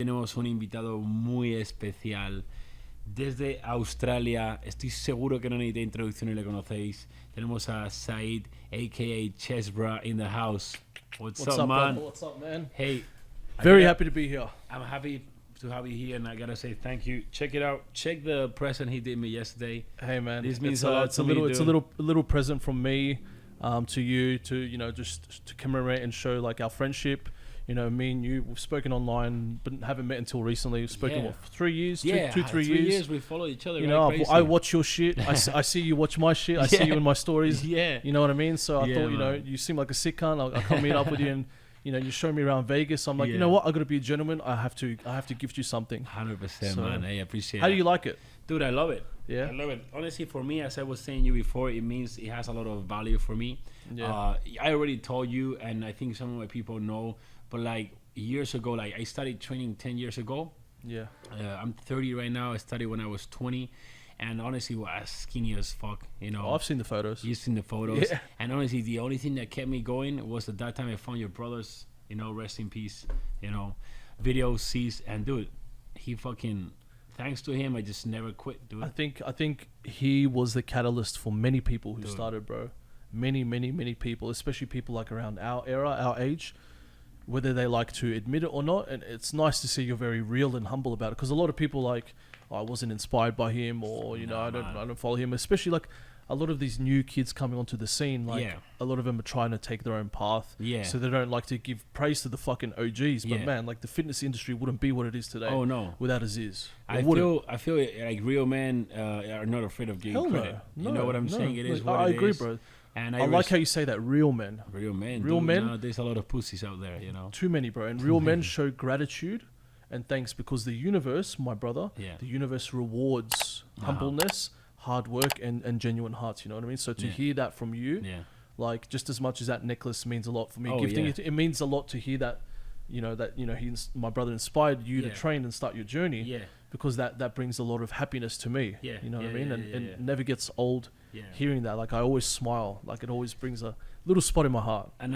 Tenemos un invitado muy especial desde Australia. Estoy seguro que no necesita introducción y le conocéis. Tenemos a Said, a.k.a. Chesbra, in the house. What's up, man? Brother? What's up, man? Hey. Very happy to be here. I'm happy to have you here, and I gotta say thank you. Check it out. Check the present he did me yesterday. Hey, man. This means a lot it's to a me, little, it's a dude. little present from me, to you, to just to commemorate and show like our friendship. You know, me and you, we've spoken online, but haven't met until recently. We've spoken, what, 3 years? Yeah, two, 3 years. We follow each other. You know, crazy. I watch your shit. I see you watch my shit. I see you in my stories. Yeah. You know what I mean? So I Yeah, thought, you know, man. you seem like a sick cunt. I'll come meet up with you, and you know, you show me around Vegas. I'm like, Yeah. you know what? I got to be a gentleman. I have to gift you something. 100%, So, man. I appreciate it. How do you like it? Dude, I love it. Yeah. I love it. Honestly, for me, as I was saying you before, it means it has a lot of value for me. Yeah. I already told you, and I think some of my people know, but like years ago, like I started training 10 years ago. Yeah. I'm 30 right now. I started when I was 20. And honestly, well, I was skinny as fuck, you know. Oh, I've seen the photos. You've seen the photos. Yeah. And honestly, the only thing that kept me going was at that time I found your brothers, you know, rest in peace, you know, video ceased. And dude, he fucking, thanks to him, I just never quit, dude. I think he was the catalyst for many people who Dude. started, bro. Many people, especially people like around our era, our age, whether they like to admit it or not. And it's nice to see you're very real and humble about it, because a lot of people like, oh, I wasn't inspired by him, or you know, Nah, I man. don't follow him. Especially like a lot of these new kids coming onto the scene, like Yeah. a lot of them are trying to take their own path. Yeah. So they don't like to give praise to the fucking OGs. But Yeah. man, like the fitness industry wouldn't be what it is today. Oh, no. Without Aziz. It I wouldn't. feel like real men are not afraid of giving Hell no. credit. No, You know what I'm no. saying? It is Like, what I it agree, is. bro. And I like how you say that. Real men. real men. Real dude, men? There's a lot of pussies out there, you know. Too many, bro. And real men show gratitude and thanks, because the universe, my brother, Yeah. the universe rewards humbleness, hard work, and genuine hearts. You know what I mean? So to Yeah. hear that from you, Yeah. like just as much as that necklace means a lot for me, Oh, gifting yeah. it means a lot to hear that. My brother inspired you to Yeah. train and start your journey. Yeah. Because that brings a lot of happiness to me. Yeah. You know what I Yeah, mean? yeah, And yeah, and yeah. it never gets old Yeah. hearing that. Like I always smile. Like it always brings a little spot in my heart. And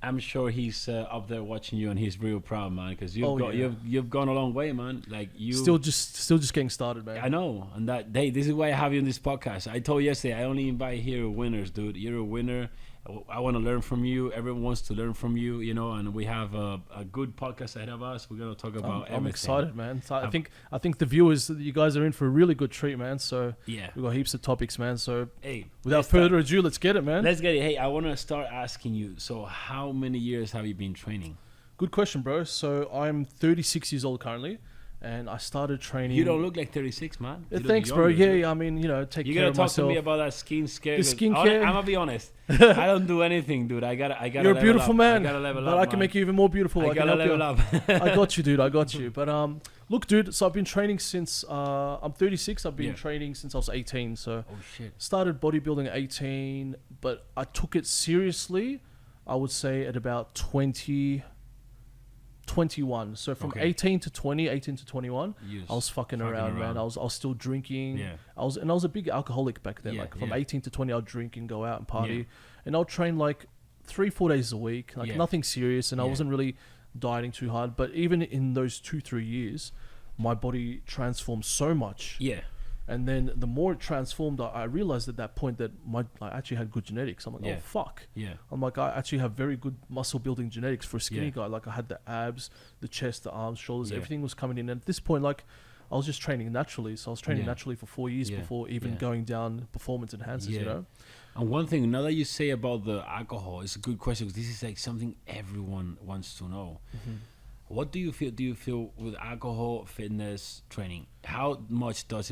I'm sure he's up there watching you, and he's real proud, man, because Oh, yeah. you've gone a long way, man. Like you Still just getting started, man. I know, and this is why I have you on this podcast. I told you yesterday, I only invite here winners, dude. You're a winner. I want to learn from you. Everyone wants to learn from you, you know. And we have a good podcast ahead of us. We're gonna talk about everything. I'm excited, man. So I think the viewers, you guys are in for a really good treat, man. So Yeah. we've got heaps of topics, man. So Hey, without let's start. further ado, let's get it, man. Let's get it. Hey, I want to start asking you. So, how many years have you been training? Good question, bro. So I'm 36 years old currently, and I started training. You don't look like 36, man. You look Thanks, bro. younger, dude. Yeah, I mean, you know, take You care gotta of talk myself. to me about that skincare. The 'cause skincare? I'm gonna be honest. I don't do anything, dude. I gotta. You're a level beautiful up. man, I gotta level but up, I can man. make you even more beautiful. I I can gotta help you. level up. I got you, dude. I got you. But look, dude. So I've been training since I'm 36. I've been Yeah. training since I was 18. So Oh shit. started bodybuilding at 18, but I took it seriously, I would say at about 21. So from Okay. 18 to 20, 18 to 21, You I was fucking fucking around, man. around. I was still drinking. Yeah. I was a big alcoholic back then. Yeah, Like from yeah. 18 to 20, I'd drink and go out and party. Yeah. And I'll train like 3-4 days a week, like Yeah. nothing serious. And I Yeah. wasn't really dieting too hard. But even in those 2-3 years, my body transformed so much. Yeah. And then the more it transformed, I realized at that point that I actually had good genetics. I'm like, Yeah. oh fuck. Yeah. I'm like, I actually have very good muscle building genetics for a skinny Yeah. guy. Like I had the abs, the chest, the arms, shoulders, Yeah. everything was coming in. And at this point, like I was just training naturally. So I was training Yeah. naturally for 4 years Yeah. before even Yeah. going down performance enhancers, you Yeah. know? And one thing, now that you say about the alcohol, it's a good question, because this is like something everyone wants to know. What do you feel? Do you feel with alcohol, fitness, training? How much does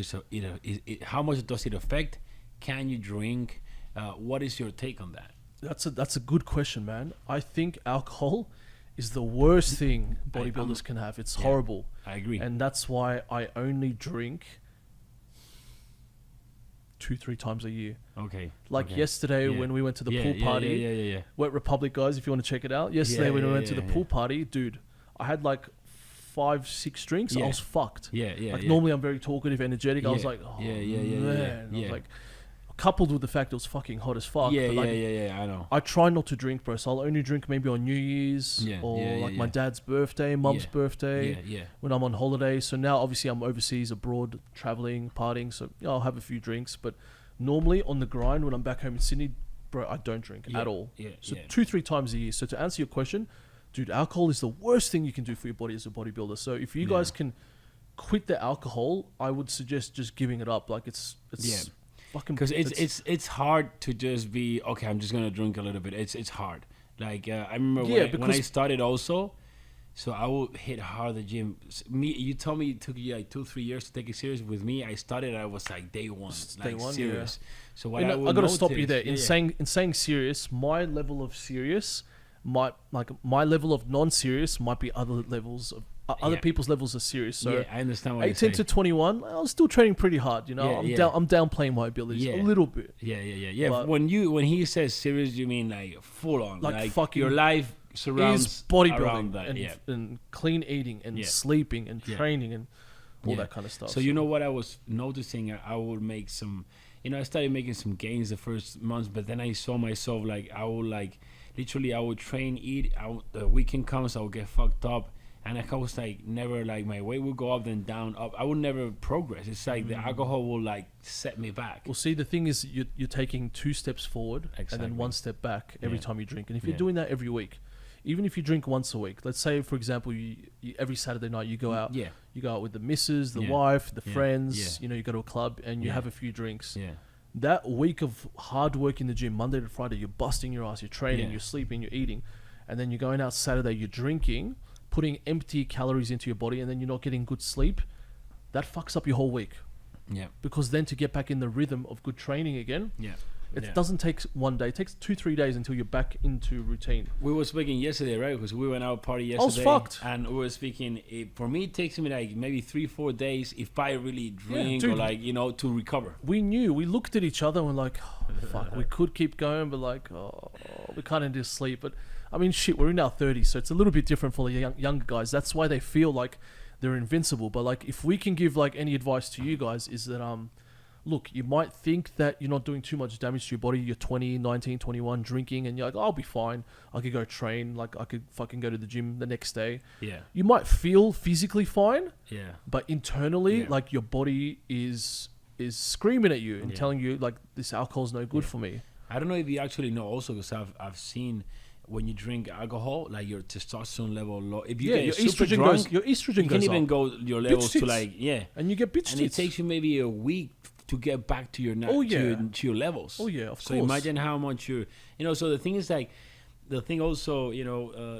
how much does it affect? Can you drink? What is your take on that? That's a good question, man. I think alcohol is the worst thing bodybuilders can have. It's horrible. I agree. And that's why I only drink 2-3 times a year. Okay. Like okay. yesterday Yeah. when we went to the Yeah, pool yeah, party, Yeah. Wet Republic guys, if you want to check it out. Yesterday when we went to the pool party, dude, I had like 5-6 drinks. Yeah. I was fucked. Yeah. Like normally I'm very talkative, energetic. I was Yeah. like, oh Yeah. man. I Yeah. was like, coupled with the fact it was fucking hot as fuck. Yeah, but yeah, like, yeah. I know. I try not to drink, bro. So I'll only drink maybe on New Year's or my dad's birthday, mum's birthday, when I'm on holiday. So now obviously I'm overseas, abroad, traveling, partying. So I'll have a few drinks. But normally on the grind when I'm back home in Sydney, bro, I don't drink at all. So 2-3 times a year. So to answer your question, dude, alcohol is the worst thing you can do for your body as a bodybuilder. So if you guys can quit the alcohol, I would suggest just giving it up. Like it's fucking, because it's hard to just be okay. I'm just gonna drink a little bit. It's hard. Like I remember when I started also, so I would hit hard the gym. You told me it took you like 2-3 years to take it serious. With me, I started. I was like day one, serious. So what I gotta stop you there. In saying serious, my level of serious, my level of non-serious might be other levels of. Other people's levels are serious. So I understand what 18 to 21, I was still training pretty hard. You know, I'm downplaying my abilities a little bit. Yeah. But when he says serious, you mean like full on, like fucking your life surrounds bodybuilding that, and clean eating and sleeping and training and all that kind of stuff. So you know what I was noticing? I would make some, I started making some gains the first months, but then I saw myself like I would train, eat. The weekend comes, I would get fucked up. And I was like, never like my weight would go up, then down, up. I would never progress. It's like the alcohol will like set me back. Well, see, the thing is, you're taking 2 steps forward and then 1 step back every time you drink. And if you're doing that every week, even if you drink once a week, let's say, for example, you every Saturday night you go out. You go out with the missus, the wife, the friends. You go to a club and you have a few drinks. That week of hard work in the gym, Monday to Friday, you're busting your ass, you're training, you're sleeping, you're eating, and then you're going out Saturday, you're drinking, putting empty calories into your body, and then you're not getting good sleep. That fucks up your whole week. Because then to get back in the rhythm of good training again, it doesn't take one day. It takes 2-3 days until you're back into routine. We were speaking yesterday, right? Because we went out party yesterday. I was fucked. And we were speaking, for me, it takes me like maybe 3-4 days if I really drink or like, to recover. We looked at each other and we're like, oh, fuck, we could keep going, but like, we can't end this sleep. But I mean, shit, we're in our 30s, so it's a little bit different for the younger guys. That's why they feel like they're invincible. But like, if we can give like any advice to you guys is that, look, you might think that you're not doing too much damage to your body. You're 20, 19, 21, drinking, and you're like, I'll be fine. I could go train. Like, I could fucking go to the gym the next day. You might feel physically fine. But internally, like, your body is screaming at you and telling you, like, this alcohol's no good for me. I don't know if you actually know also, because I've seen when you drink alcohol, like your testosterone level low. If you get your super estrogen drunk, goes. Your estrogen you goes can even up. go your levels to like and you get bitch and tits. it takes you maybe a week to get back to your to your levels. Of course. So imagine how much so the thing is like, the thing also,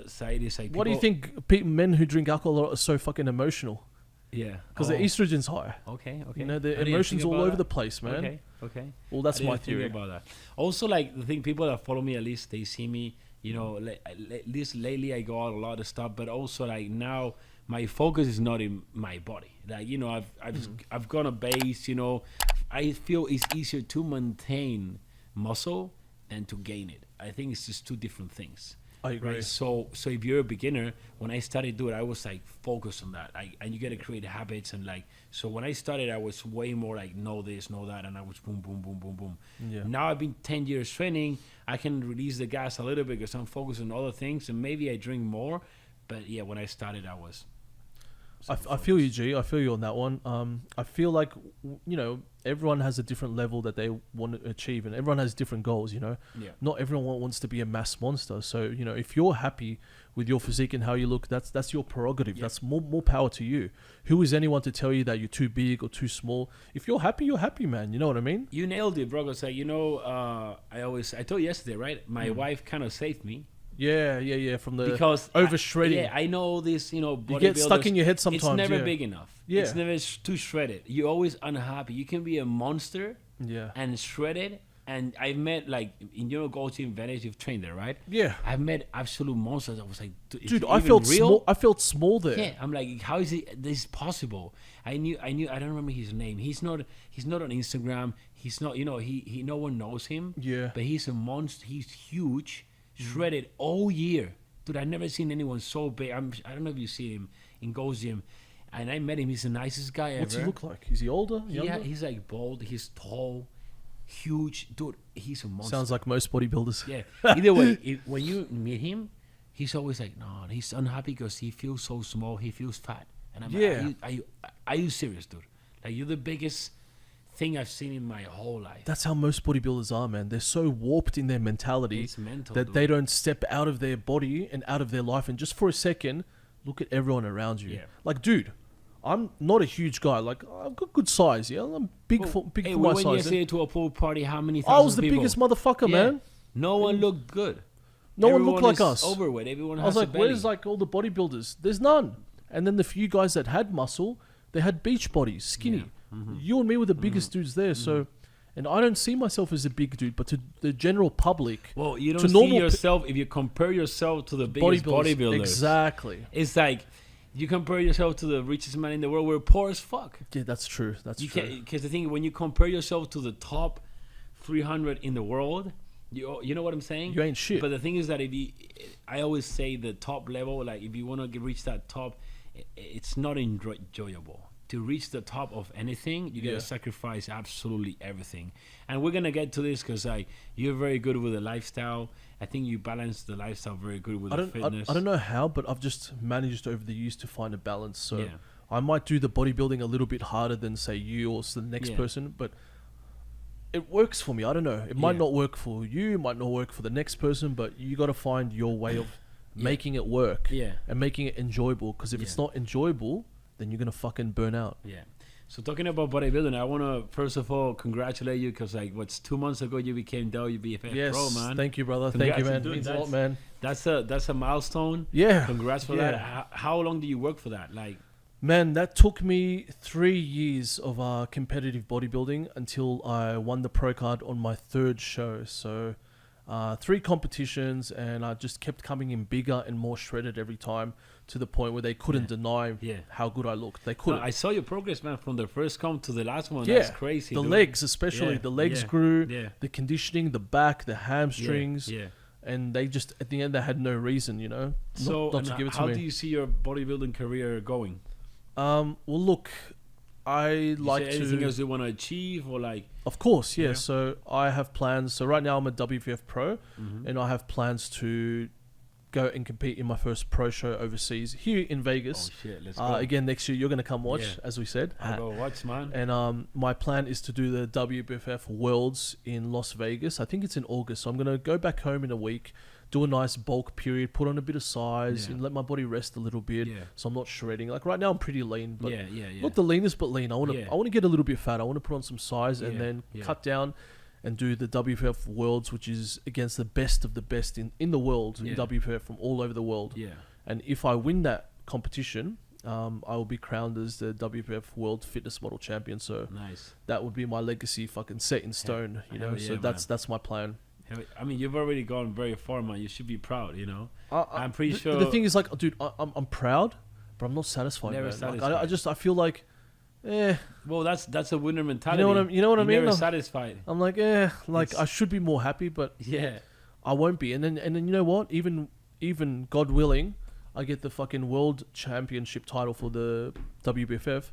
Said, is like, what do you think men who drink alcohol are so fucking emotional? Because their estrogen's high. Okay. Their emotions all over the place, man. Okay. Well, that's my theory about that. Also, like, the thing, people that follow me, at least they see me, at least lately I go out a lot of stuff, but also like now my focus is not in my body. Like, I've gone a base, I feel it's easier to maintain muscle than to gain it. I think it's just two different things. I agree. Right? So if you're a beginner, when I started doing it, I was like focused on that. And you got to create habits, and like, so when I started, I was way more like, know this, know that, and I was boom, boom, boom, boom, boom. Now I've been 10 years training. I can release the gas a little bit because I'm focused on other things, and maybe I drink more. But yeah, when I started, I was. I feel you, G. I feel you on that one. I feel like, everyone has a different level that they want to achieve, and everyone has different goals, Not everyone wants to be a mass monster. So, if you're happy with your physique and how you look, that's your prerogative. That's more power to you. Who is anyone to tell you that you're too big or too small? If you're happy, man. You know what I mean? You nailed it, bro. It's like, I told you yesterday, right? My wife kind of saved me. Yeah, from the because over shredding. I know this, you get stuck in your head sometimes. It's never big enough. It's never too shredded. You're always unhappy. You can be a monster and shredded. And I've met, like, in your Gold Team Venice, you've trained there, right? Yeah. I've met absolute monsters. I was like, dude, I felt small. I felt small there. Yeah, I'm like, how is this possible? I don't remember his name. He's not on Instagram. He's not, no one knows him. Yeah. But he's a monster. He's huge. Shredded all year. Dude, I've never seen anyone so big. I don't know if you see him in Gold's Gym. And I met him. He's the nicest guy ever. What's he look like? Is he older? Younger? Yeah, he's like bald. He's tall. huge dude. He's a monster. Sounds like most bodybuilders. Yeah. Either way, when you meet him, he's always like, no, he's unhappy because he feels so small. He feels fat. And I'm like, are you serious, dude? Like, you're the biggest thing I've seen in my whole life. That's how most bodybuilders are, man. They're so warped in their mentality It's mental, that dude. they don't step out of their body and out of their life and just for a second look at everyone around you. Yeah. Like, dude, I'm not a huge guy. Like, I've got good size. Yeah, I'm big for Hey, my we went size. yesterday to a pool party. How many I thousands was the people? biggest motherfucker, Yeah. man. No one looked good. No one Everyone looked like is us. Overweight. Everyone I was has a like, belly. where's like all the bodybuilders? There's none. And then the few guys that had muscle, they had beach bodies, skinny. Yeah. Mm-hmm. You and me were the biggest dudes there. So, and I don't see myself as a big dude, but to the general public, Well, you to don't see normal yourself if you compare yourself to the biggest bodybuilders. Exactly. It's like you compare yourself to the richest man in the world. We're poor as fuck. Yeah, that's true. That's You true. can't, because the thing, when you compare yourself to the top 300 in the world, you know what I'm saying? You ain't shit. But the thing is that I always say the top level, like if you want to reach that top, it's not enjoyable. To reach the top of anything, you gotta sacrifice absolutely everything. And we're gonna get to this because you're very good with the lifestyle. I think you balance the lifestyle very good with the fitness. I don't know how, but I've just managed over the years to find a balance. So Yeah. I might do the bodybuilding a little bit harder than say you or the next Yeah. person, but it works for me. I don't know. It might Yeah. not work for you, it might not work for the next person, but you got to find your way of making it work Yeah. and making it enjoyable. Because if it's not enjoyable, then you're gonna fucking burn out. Yeah. So talking about bodybuilding, I want to first of all congratulate you because 2 months ago you became WBFF Yes, Pro, man. thank you, brother. Thank you, man. Dude, Means a lot, man. That's a milestone. Yeah, Congrats for yeah. that. How long did you work for that? Man, that took me 3 years of competitive bodybuilding until I won the pro card on my third show. So 3 competitions, and I just kept coming in bigger and more shredded every time to the point where they couldn't deny how good I looked. They couldn't. I saw your progress, man, from the first comp to the last one. Yeah, That's crazy. the dude. legs especially. Yeah, The legs yeah, grew. yeah. The conditioning, the back, the hamstrings. Yeah. And they just, at the end, they had no reason, you know, So not to give it to how me. do you see your bodybuilding career going? Well, look, I like Is there anything to... else you want to achieve or Of course, yeah. Yeah. So I have plans. So right now I'm a WVF Pro, and I have plans to go and compete in my first pro show overseas here in Vegas. Oh shit, let's go. Again, next year you're going to come watch, Yeah. as we said. I'll go watch, man. And my plan is to do the WBFF Worlds in Las Vegas. I think it's in August. So I'm going to go back home in a week, do a nice bulk period, put on a bit of size, Yeah. and let my body rest a little bit. Yeah. So I'm not shredding. Like right now I'm pretty lean, but yeah. not the leanest, but lean. I want to Yeah. I want to get a little bit fat. I want to put on some size and Yeah, then yeah. cut down and do the WFF Worlds, which is against the best of the best in the world in Yeah. WFF from all over the world. Yeah. And if I win that competition, I will be crowned as the WFF World Fitness Model Champion. So Nice. that would be my legacy, fucking set in stone. You know, hell so yeah, that's my plan. I mean, you've already gone very far, man. You should be proud, you know. I'm pretty the, sure. The thing is, like, dude, I'm proud, but I'm not satisfied. Never man. Like, satisfied. I feel like, Well, that's a winner mentality. you know what I mean? Never I'm- satisfied. I'm like, like I should be more happy, but Yeah. I won't be. And then you know what? Even God willing, I get the fucking world championship title for the WBFF.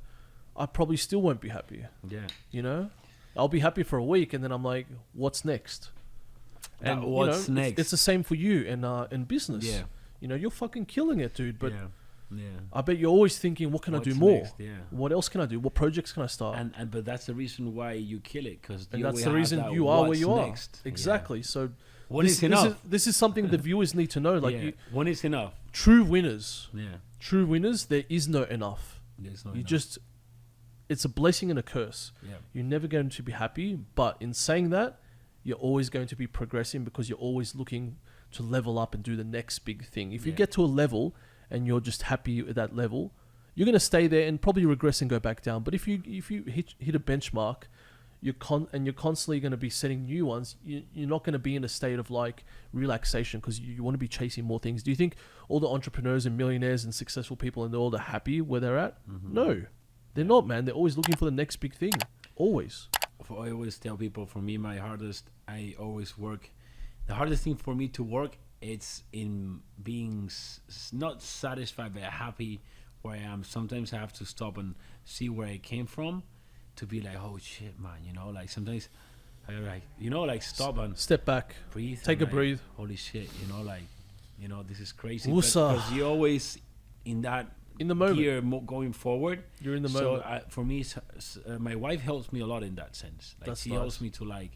I probably still won't be happy. Yeah. You know, I'll be happy for a week, and then I'm like, what's next? And What's you know, next? It's the same for you in business. Yeah. You know, you're fucking killing it, dude. But yeah. I bet you're always thinking, what can I do What's more? next? Yeah. What else can I do? What projects can I start? And but that's the reason why you kill it, because And that's the reason you are where you are. Exactly. So When is enough? This is something the viewers need to know. Like when is enough? true winners, Yeah. there is no enough. There's no You enough. just, it's a blessing and a curse. Yeah. You're never going to be happy, but in saying that, you're always going to be progressing because you're always looking to level up and do the next big thing. If you Yeah. get to a level and you're just happy at that level, you're going to stay there and probably regress and go back down. But if you hit a benchmark, you're constantly going to be setting new ones. You're not going to be in a state of like relaxation because you want to be chasing more things. Do you think all the entrepreneurs and millionaires and successful people in the world are happy where they're at? Mm-hmm. No, they're not, man. They're always looking for the next big thing. Always. I always tell people, for me, I always work. The hardest thing for me to work, it's in being not satisfied but happy where I am. Sometimes I have to stop and see where I came from to be like, oh shit, man, you know, like sometimes I like, you know, like stop and Step back. breathe. Take and a like, breathe. Holy shit, you know, like, you know, this is crazy. Woosah. Because you're always in that In the moment. gear going forward. You're in the so moment. for me, my wife helps me a lot in that sense. Like That's she nice. helps me to like,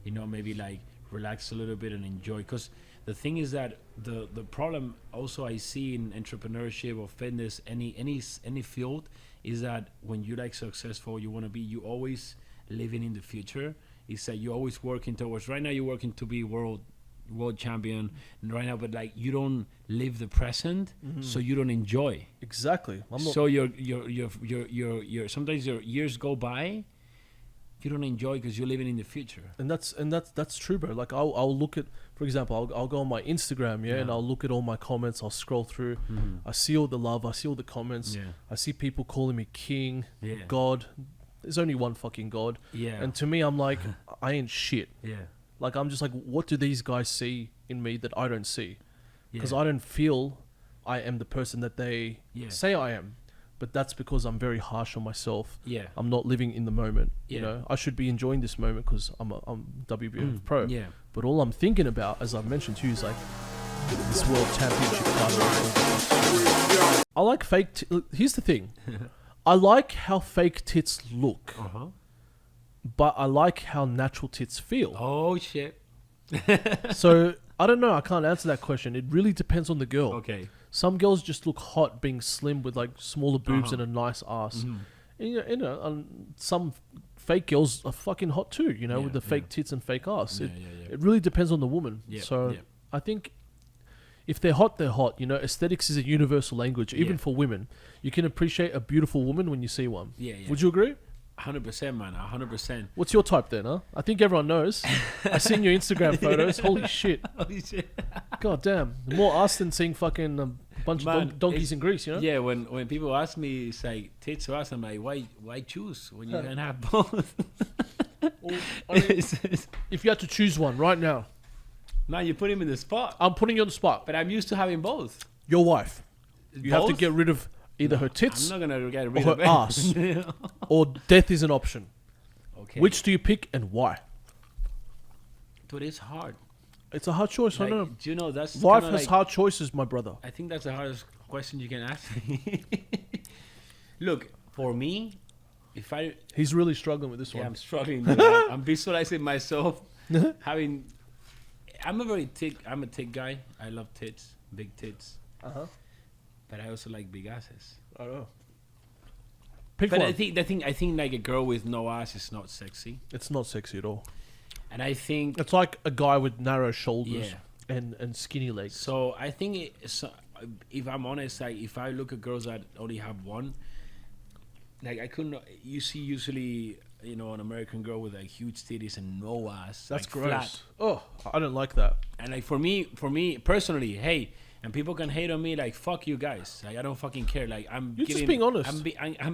you know, maybe like relax a little bit and enjoy. Because the thing is that the problem also I see in entrepreneurship or fitness, any field, is that when you're like successful, you want to be, you always living in the future. It's that you're always working towards. Right now, you're working to be world champion, and right now, but like you don't live the present, so you don't enjoy. Exactly. So your sometimes your years go by, you don't enjoy because you're living in the future. And that's true, bro. Like I'll look at, for example, I'll go on my Instagram, and I'll look at all my comments. I'll scroll through. I see all the love. I see all the comments. Yeah. I see people calling me king, Yeah. God. There's only one fucking God. Yeah. And to me, I'm like, I ain't shit. Yeah. Like I'm just like, what do these guys see in me that I don't see? Because Yeah. I don't feel I am the person that they say I am. But that's because I'm very harsh on myself. Yeah. I'm not living in the moment. You Yeah. know, I should be enjoying this moment because I'm WBF pro. Yeah. But all I'm thinking about, as I've mentioned to you, is like this world championship title. I like fake. Here's the thing. I like how fake tits look, but I like how natural tits feel. Oh shit. So I don't know. I can't answer that question. It really depends on the girl. Okay. Some girls just look hot being slim with like smaller boobs and a nice ass. And, you know, some fake girls are fucking hot too, you know, with the fake tits and fake ass. It really depends on the woman. So I think if they're hot, they're hot. You know, aesthetics is a universal language, even for women. You can appreciate a beautiful woman when you see one. Yeah, yeah. Would you agree? 100%, man. 100%. What's your type then, huh? I think everyone knows. I've seen your Instagram photos. Holy shit. Holy shit. God damn. More ass than seeing fucking a bunch Man, of donkeys in Greece, you know? Yeah, when people ask me, it's like tits or ass, I'm like, why choose when you can have both? Well, I mean, if you had to choose one right now, Man, you put him in the spot. I'm putting you on the spot. But I'm used to having both. Your wife. You have to Both? get rid of either her tits I'm not gonna get or rid her of it. ass, or death is an option. Okay. Which do you pick and why? Dude, it's hard. It's a hard choice. I Like, know. do you know that's Life kinda has like, hard choices, my brother. I think that's the hardest question you can ask me. Look, for me, if I He's really struggling with this I'm one. struggling. Dude. I'm visualizing myself having. I'm a tit guy. I love tits, big tits. But I also like big asses. I know. Pick But one. I think like a girl with no ass is not sexy. It's not sexy at all. And I think It's like a guy with narrow shoulders Yeah. and skinny legs. so. I think if I'm honest, like if I look at girls that only have one, like I couldn't. You see usually, you know, an American girl with like huge titties and no ass. That's like, gross. flat. Oh, I don't like that. And like for me personally, hey, and people can hate on me, like fuck you guys. Like I don't fucking care. Like You're just being honest. I'm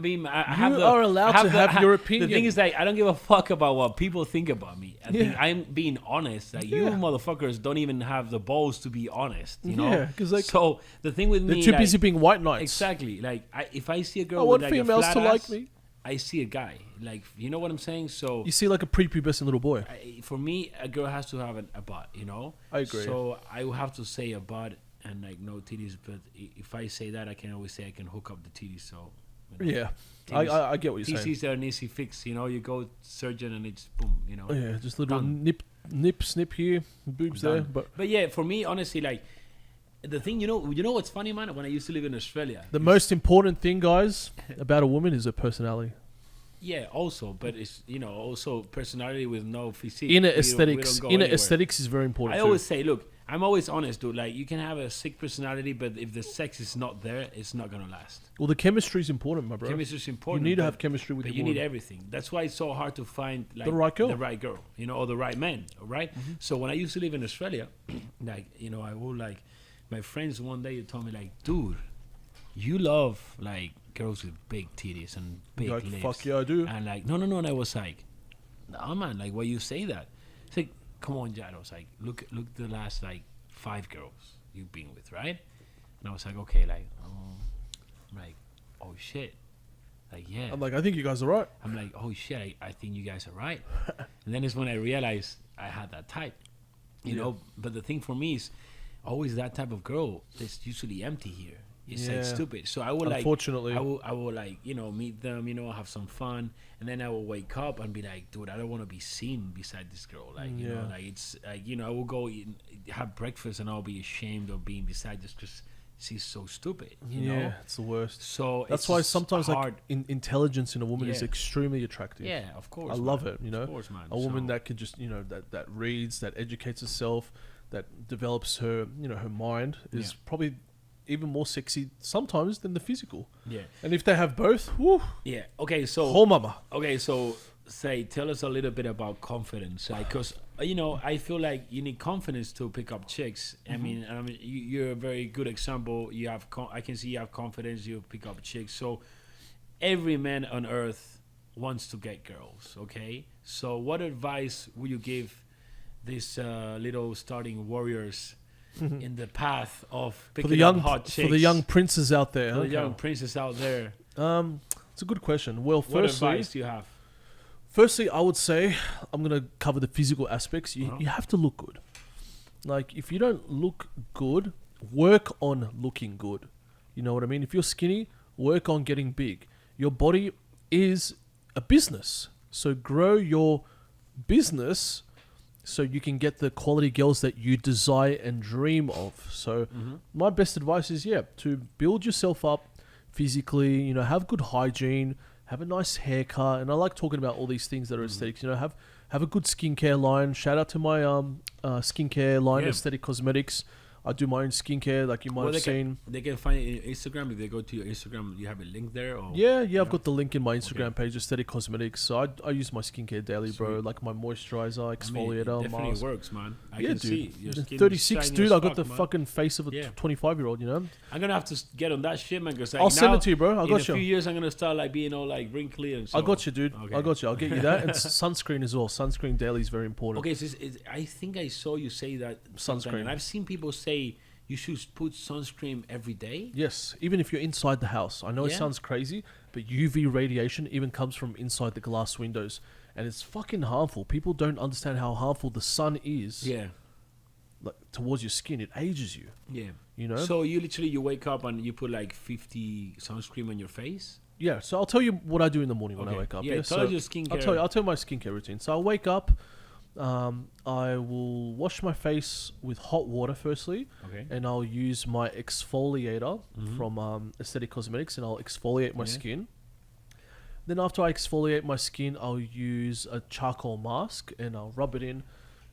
being. I You have the, are allowed I to the- have your opinion. The thing is, like I don't give a fuck about what people think about me. I think I'm being honest. Like you Yeah. motherfuckers don't even have the balls to be honest. You know. Yeah, 'cause, like, so the thing with They're me, too like, busy being white knights. exactly. Like if I see a girl I with want like females a flat to like ass, me. I see a guy. Like you know what I'm saying. So You see like a prepubescent little boy. for me, a girl has to have a butt, you know. I agree. So I will have to say a butt and like no titties. But if I say that, I can always say I can hook up the titties. So you know, Yeah. titties- I get what you're saying. TCs are an easy fix. You know, you go surgeon and it's boom. You know. Yeah, just little Done. nip, snip here, boobs there. Done. But yeah, for me, honestly, like the thing, you know what's funny, man? When I used to live in Australia, the most important thing, guys, about a woman is her personality. yeah, also, but it's also personality with no physique. Inner We don't aesthetics. go Inner anywhere. aesthetics is very important. I too. always say, look, I'm always honest, dude. Like, you can have a sick personality, but if the sex is not there, it's not gonna last. Well, the chemistry is important, my bro. Chemistry is You important. need to but- have chemistry with but your you need woman. everything. That's why it's so hard to find like The right girl. the right girl, or the right man, right? So when I used to live in Australia, like, I would like my friends one day told me like, dude, you love like girls with big titties and big Like, lips. fuck yeah, I do. And like, no, and I was like, no, man, like, why you say that? It's like, come on, Llados, like, look the last like 5 girls you've been with, right? And I was like, okay, like, I'm like, oh shit, Like, yeah. I'm like, I think you guys are right. I'm like, oh shit, I think you guys are right. And then it's when I realized I had that type, you know. But the thing for me is always that type of girl that's usually empty here. It's like stupid. So I would Unfortunately. I will like, you know, meet them, you know, have some fun, and then I will wake up and be like, dude, I don't want to be seen beside this girl. Like, you know, like it's like, you know, I will go have breakfast and I'll be ashamed of being beside just because she's so stupid. You know, it's the worst. So that's why sometimes hard. Like intelligence in a woman is extremely attractive. Yeah, of course. I love it. You know, of course, man. A woman that can just, you know, that reads, that educates herself, that develops her, you know, her mind is probably even more sexy sometimes than the physical. Yeah. And if they have both, woo. Yeah. Okay. So. Oh, mama. Okay. So, tell us a little bit about confidence, like, because you know, I feel like you need confidence to pick up chicks. I mean, you're a very good example. You have, I can see you have confidence. You pick up chicks. So, every man on earth wants to get girls. Okay. So, what advice would you give these little starting warriors in the path of picking up hot chicks? For the young princes out there. For the young princes out there. It's a good question. Well, what advice do you have? Firstly, I would say, I'm going to cover the physical aspects. You have to look good. Like, if you don't look good, work on looking good. You know what I mean? If you're skinny, work on getting big. Your body is a business. So grow your business so you can get the quality girls that you desire and dream of. So my best advice is, to build yourself up physically, you know, have good hygiene, have a nice haircut. And I like talking about all these things that are aesthetics, you know, have a good skincare line. Shout out to my skincare line, Aesthetic Cosmetics. I do my own skincare, like you might have seen. They can find it in Instagram. If they go to your Instagram, you have a link there? Or I've got the link in my Instagram page, Aesthetic Cosmetics. So I use my skincare daily, bro. Like my moisturizer, exfoliator, it definitely mask. works, man. I can see your skin 36, dude. I got the man. fucking face of a 25-year-old, you know? I'm going to have to get on that shit, man. Cause like I'll send it to you, bro. I got you. In a few years, I'm going to start like being all like wrinkly and so. I got you, dude. Okay. I got you. I'll get you that. And sunscreen as well. Sunscreen daily is very important. Okay, so I think I saw you say that. Sunscreen. And I've seen people say you should put sunscreen every day. Yes, even if you're inside the house. I know it sounds crazy, but UV radiation even comes from inside the glass windows. And it's fucking harmful. People don't understand how harmful the sun is. Yeah. Like, towards your skin. It ages you. Yeah. You know? So you wake up and you put like 50 sunscreen on your face? Yeah, so I'll tell you what I do in the morning when I wake up. Yeah, tell us your skincare. I'll tell you my skincare routine. So I'll wake up, I will wash my face with hot water firstly, and I'll use my exfoliator from Aesthetic Cosmetics, and I'll exfoliate my skin. Then after I exfoliate my skin, I'll use a charcoal mask and I'll rub it in.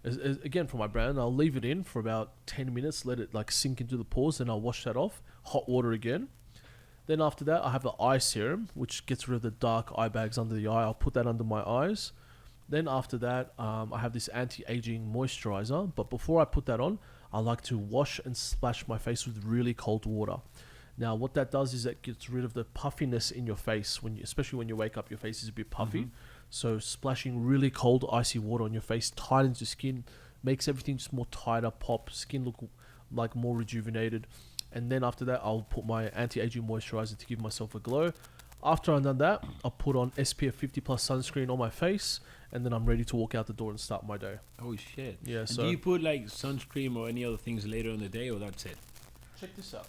Again, for my brand, I'll leave it in for about 10 minutes, let it like sink into the pores, then I'll wash that off. Hot water again. Then after that, I have the eye serum, which gets rid of the dark eye bags under the eye. I'll put that under my eyes. Then after that, I have this anti-aging moisturizer. But before I put that on, I like to wash and splash my face with really cold water. Now, what that does is that gets rid of the puffiness in your face. Especially when you wake up, your face is a bit puffy. So splashing really cold, icy water on your face tightens your skin, makes everything just more tighter, pop, skin look like more rejuvenated. And then after that, I'll put my anti-aging moisturizer to give myself a glow. After I've done that, I'll put on SPF 50 plus sunscreen on my face, and then I'm ready to walk out the door and start my day. Oh shit! Yeah. And so do you put like sunscreen or any other things later in the day, or that's it? Check this out.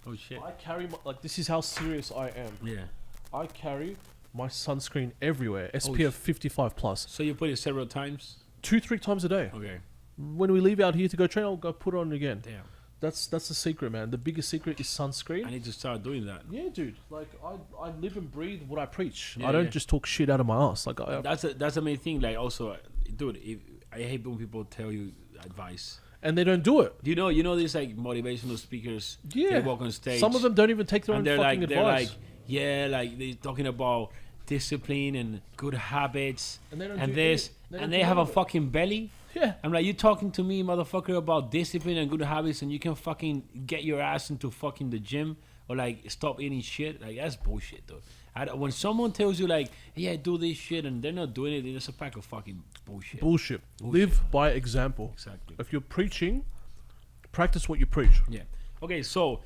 Oh shit! I carry this is how serious I am. Yeah. I carry my sunscreen everywhere. SPF 55 plus. So you put it several times? 2-3 times a day. Okay. When we leave out here to go train, I'll go put it on again. Damn. That's the secret, man. The biggest secret is sunscreen. I need to start doing that. Yeah, dude. Like I live and breathe what I preach. I don't just talk shit out of my ass. Like that's the main thing. Like also, dude, I hate when people tell you advice and they don't do it. You know these like motivational speakers. Yeah. They walk on stage. Some of them don't even take their own fucking advice. They're they're talking about discipline and good habits and they have a fucking belly. Yeah. I'm like, you talking to me, motherfucker, about discipline and good habits, and you can fucking get your ass into fucking the gym or like stop eating shit. Like, that's bullshit, though. When someone tells you like, yeah, do this shit, and they're not doing it, they're just a pack of fucking bullshit. Bullshit. Live by example. Exactly. If you're preaching, practice what you preach. Yeah. Okay, so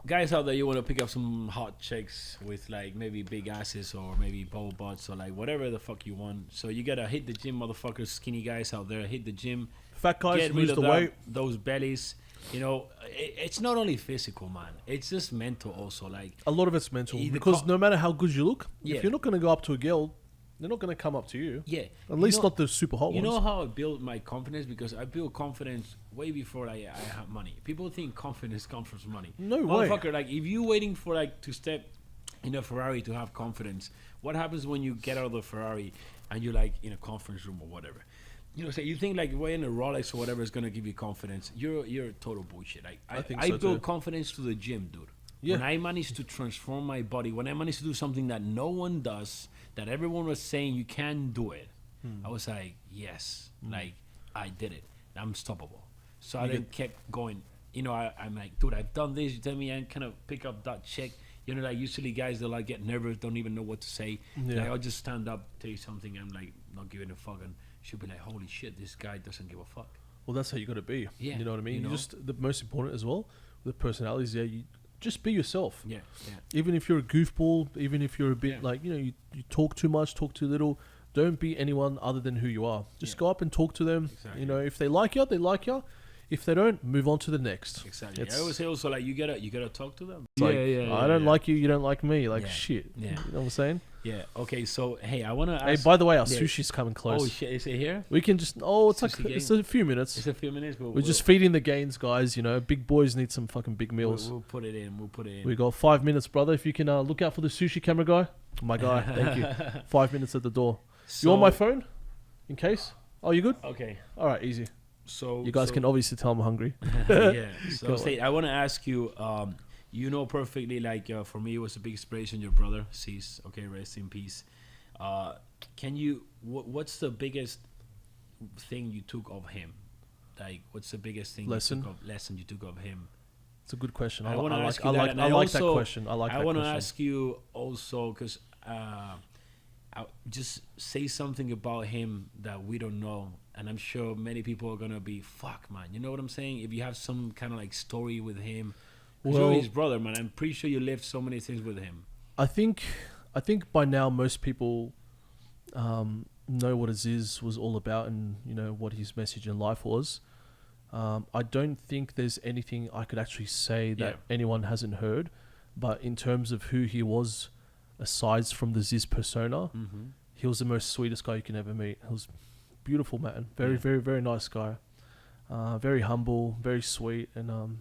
guys out there, you want to pick up some hot chicks with like maybe big asses or maybe bubble butts or like whatever the fuck you want. So you gotta hit the gym, motherfuckers. Skinny guys out there, hit the gym. Fat guys, Get lose rid the of weight. those bellies. You know, it's not only physical, man. It's just mental also. Like A lot of it's mental Either because no matter how good you look, Yeah. if you're not going to go up to a girl, they're not going to come up to you. yeah, At least not the super hot You ones. know how I built my confidence? Because I built confidence way before I have money. People think confidence comes from money. No way. Motherfucker, like if you waiting for like to step in a Ferrari to have confidence, what happens when you get out of the Ferrari and you're like in a conference room or whatever? You know, so you think like wearing a Rolex or whatever is gonna give you confidence. You're total bullshit. Like I think I so built too. confidence to the gym, dude. Yeah. When I managed to transform my body, when I managed to do something that no one does, that everyone was saying you can do it, I was like, yes, like I did it. I'm unstoppable. So I then kept going. You know, I'm like, dude, I've done this. You tell me I kind of pick up that check. You know, like usually guys they like get nervous, don't even know what to say. Yeah. Like, I'll just stand up, tell you something. I'm like not giving a fuck, and she'll be like, holy shit, this guy doesn't give a fuck. Well, that's how you got to be. Yeah, You know what I mean? you know? Just the most important as well, the personalities. Yeah, you just be yourself. Yeah, yeah. Even if you're a goofball, even if you're a bit Yeah. like, you talk too much, talk too little, don't be anyone other than who you are. Just Yeah. go up and talk to them. Exactly. You know, if they like you, they like you. If they don't, move on to the next. Exactly. It's- I always say also like you gotta talk to them. It's like, I don't like you, you don't like me. Like, Yeah. shit. Yeah. You know what I'm saying? Yeah. Okay. So hey, I wanna Hey, ask. by the way, our yeah. sushi's coming close. Oh shit! Is it here? We can just, it's like, Sushi it's game? a few minutes. It's a few minutes, but We're just feeding the gains, guys. You know, big boys need some fucking big meals. We'll put it in. We'll put it in. We got 5 minutes, brother. If you can look out for the sushi camera guy. My guy, thank you. 5 minutes at the door. You on my phone? In case? Oh, you good? Okay. All right, easy. So You guys can obviously tell I'm hungry. yeah. Go So on. say I want to ask you. You know perfectly. Like for me, it was a big inspiration. Your brother, Cease. Okay, rest in peace. Can you? What's the biggest thing you took of him? Like, what's the biggest thing Lesson? lesson you took of him? It's a good question. I wanna ask I you like, that, and I I like that also- question. I like I that want to question. ask you also because just say something about him that we don't know, and I'm sure many people are gonna be fuck, man. You know what I'm saying? If you have some kind of like story with him, 'cause Well- you're his brother, man. I'm pretty sure you lived so many things with him. I think by now most people know what Aziz was all about and, you know, what his message in life was. I don't think there's anything I could actually say that Yeah. anyone hasn't heard. But in terms of who he was, aside from the Ziz persona, Mm-hmm. he was the most sweetest guy you can ever meet. He was beautiful, man. Very, Yeah. very, very nice guy. Very humble, very sweet, and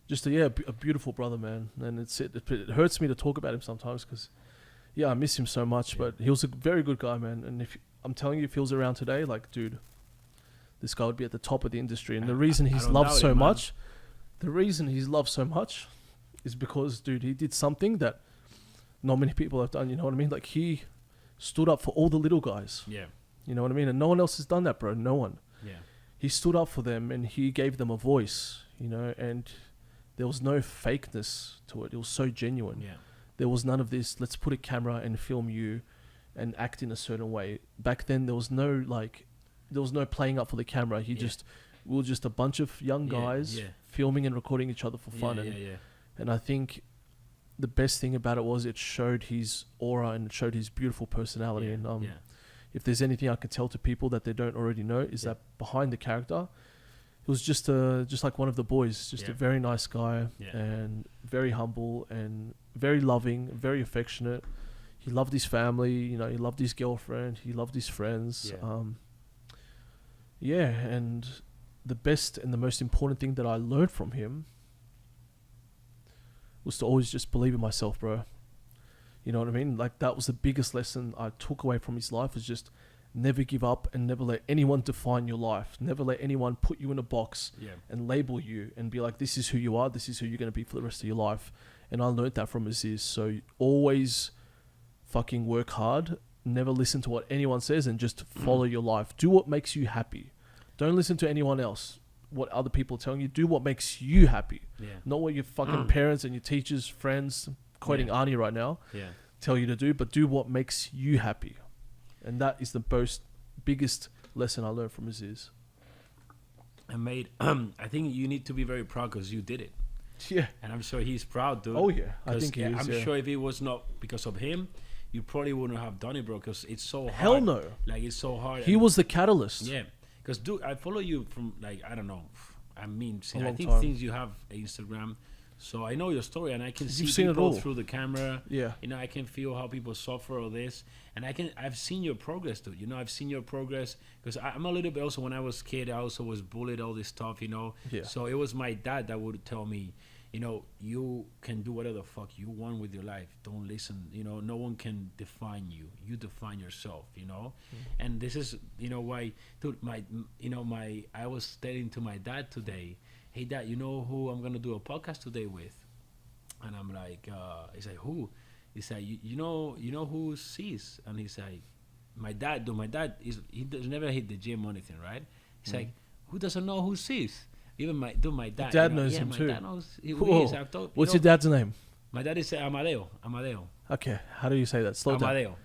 just a beautiful brother, man. And it hurts me to talk about him sometimes because, yeah, I miss him so much. Yeah. But he was a very good guy, man. And I'm telling you, if he was around today, like, dude, this guy would be at the top of the industry. And the reason I he's don't loved doubt so it, man. much, is because, dude, he did something that not many people have done. You know what I mean? Like, he stood up for all the little guys. Yeah, You know what I mean? And no one else has done that, bro. No one. yeah, He stood up for them and he gave them a voice, you know, and there was no fakeness to it. It was so genuine. yeah, There was none of this, let's put a camera and film you and act in a certain way. Back then, there was no playing up for the camera. We were just a bunch of young Yeah, guys yeah. filming and recording each other for fun. yeah. And I think the best thing about it was it showed his aura and it showed his beautiful personality. Yeah, And yeah. if there's anything I can tell to people that they don't already know, is Yeah. that behind the character, he was just like one of the boys, just Yeah. a very nice guy Yeah. and very humble and very loving, very affectionate. He loved his family, you know, he loved his girlfriend, he loved his friends. Yeah. And the best and the most important thing that I learned from him was to always just believe in myself, bro. You know what I mean? Like, that was the biggest lesson I took away from his life, was just never give up and never let anyone define your life. Never let anyone put you in a box Yeah. and label you and be like, this is who you are, this is who you're going to be for the rest of your life. And I learned that from Aziz. So always fucking work hard, never listen to what anyone says, and just follow your life. Do what makes you happy. Don't listen to anyone else, what other people are telling you. Do what makes you happy. Yeah. Not what your fucking parents and your teachers, friends, quoting Yeah. Arnie right now, Yeah. tell you to do, but do what makes you happy. And that is the biggest lesson I learned from Aziz. And mate, I think you need to be very proud because you did it. Yeah. And I'm sure he's proud, dude. Oh yeah, I 'Cause, think he is. I'm yeah. sure if it was not because of him, you probably wouldn't have done it, bro. Because it's so hard. Hell no. Like it's so hard. He and- was the catalyst. Yeah. Because dude, I follow you from like I don't know. I mean, A I long think time. things you have Instagram, so I know your story and I can see You've seen it people all. through the camera. Yeah. You know, I can feel how people suffer all this, and I've seen your progress, dude. You know, I've seen your progress because I'm a little bit also when I was a kid, I also was bullied, all this stuff, you know. Yeah. So it was my dad that would tell me, you know, you can do whatever the fuck you want with your life. Don't listen. You know, no one can define you. You define yourself. You know, and this is, you know, why, dude. I was stating to my dad today, hey dad, you know who I'm gonna do a podcast today with? And I'm like, he's like, who? He's like, you know who sees? And he's like, my dad he does never hit the gym or anything, right? He's like, who doesn't know who sees? Even my dad. Dad you know, knows him my too. Dad knows who Whoa. he is. I've told, What's you your know, dad's name? My dad is Amadeo. Okay, how do you say that? Slow down. Amadeo.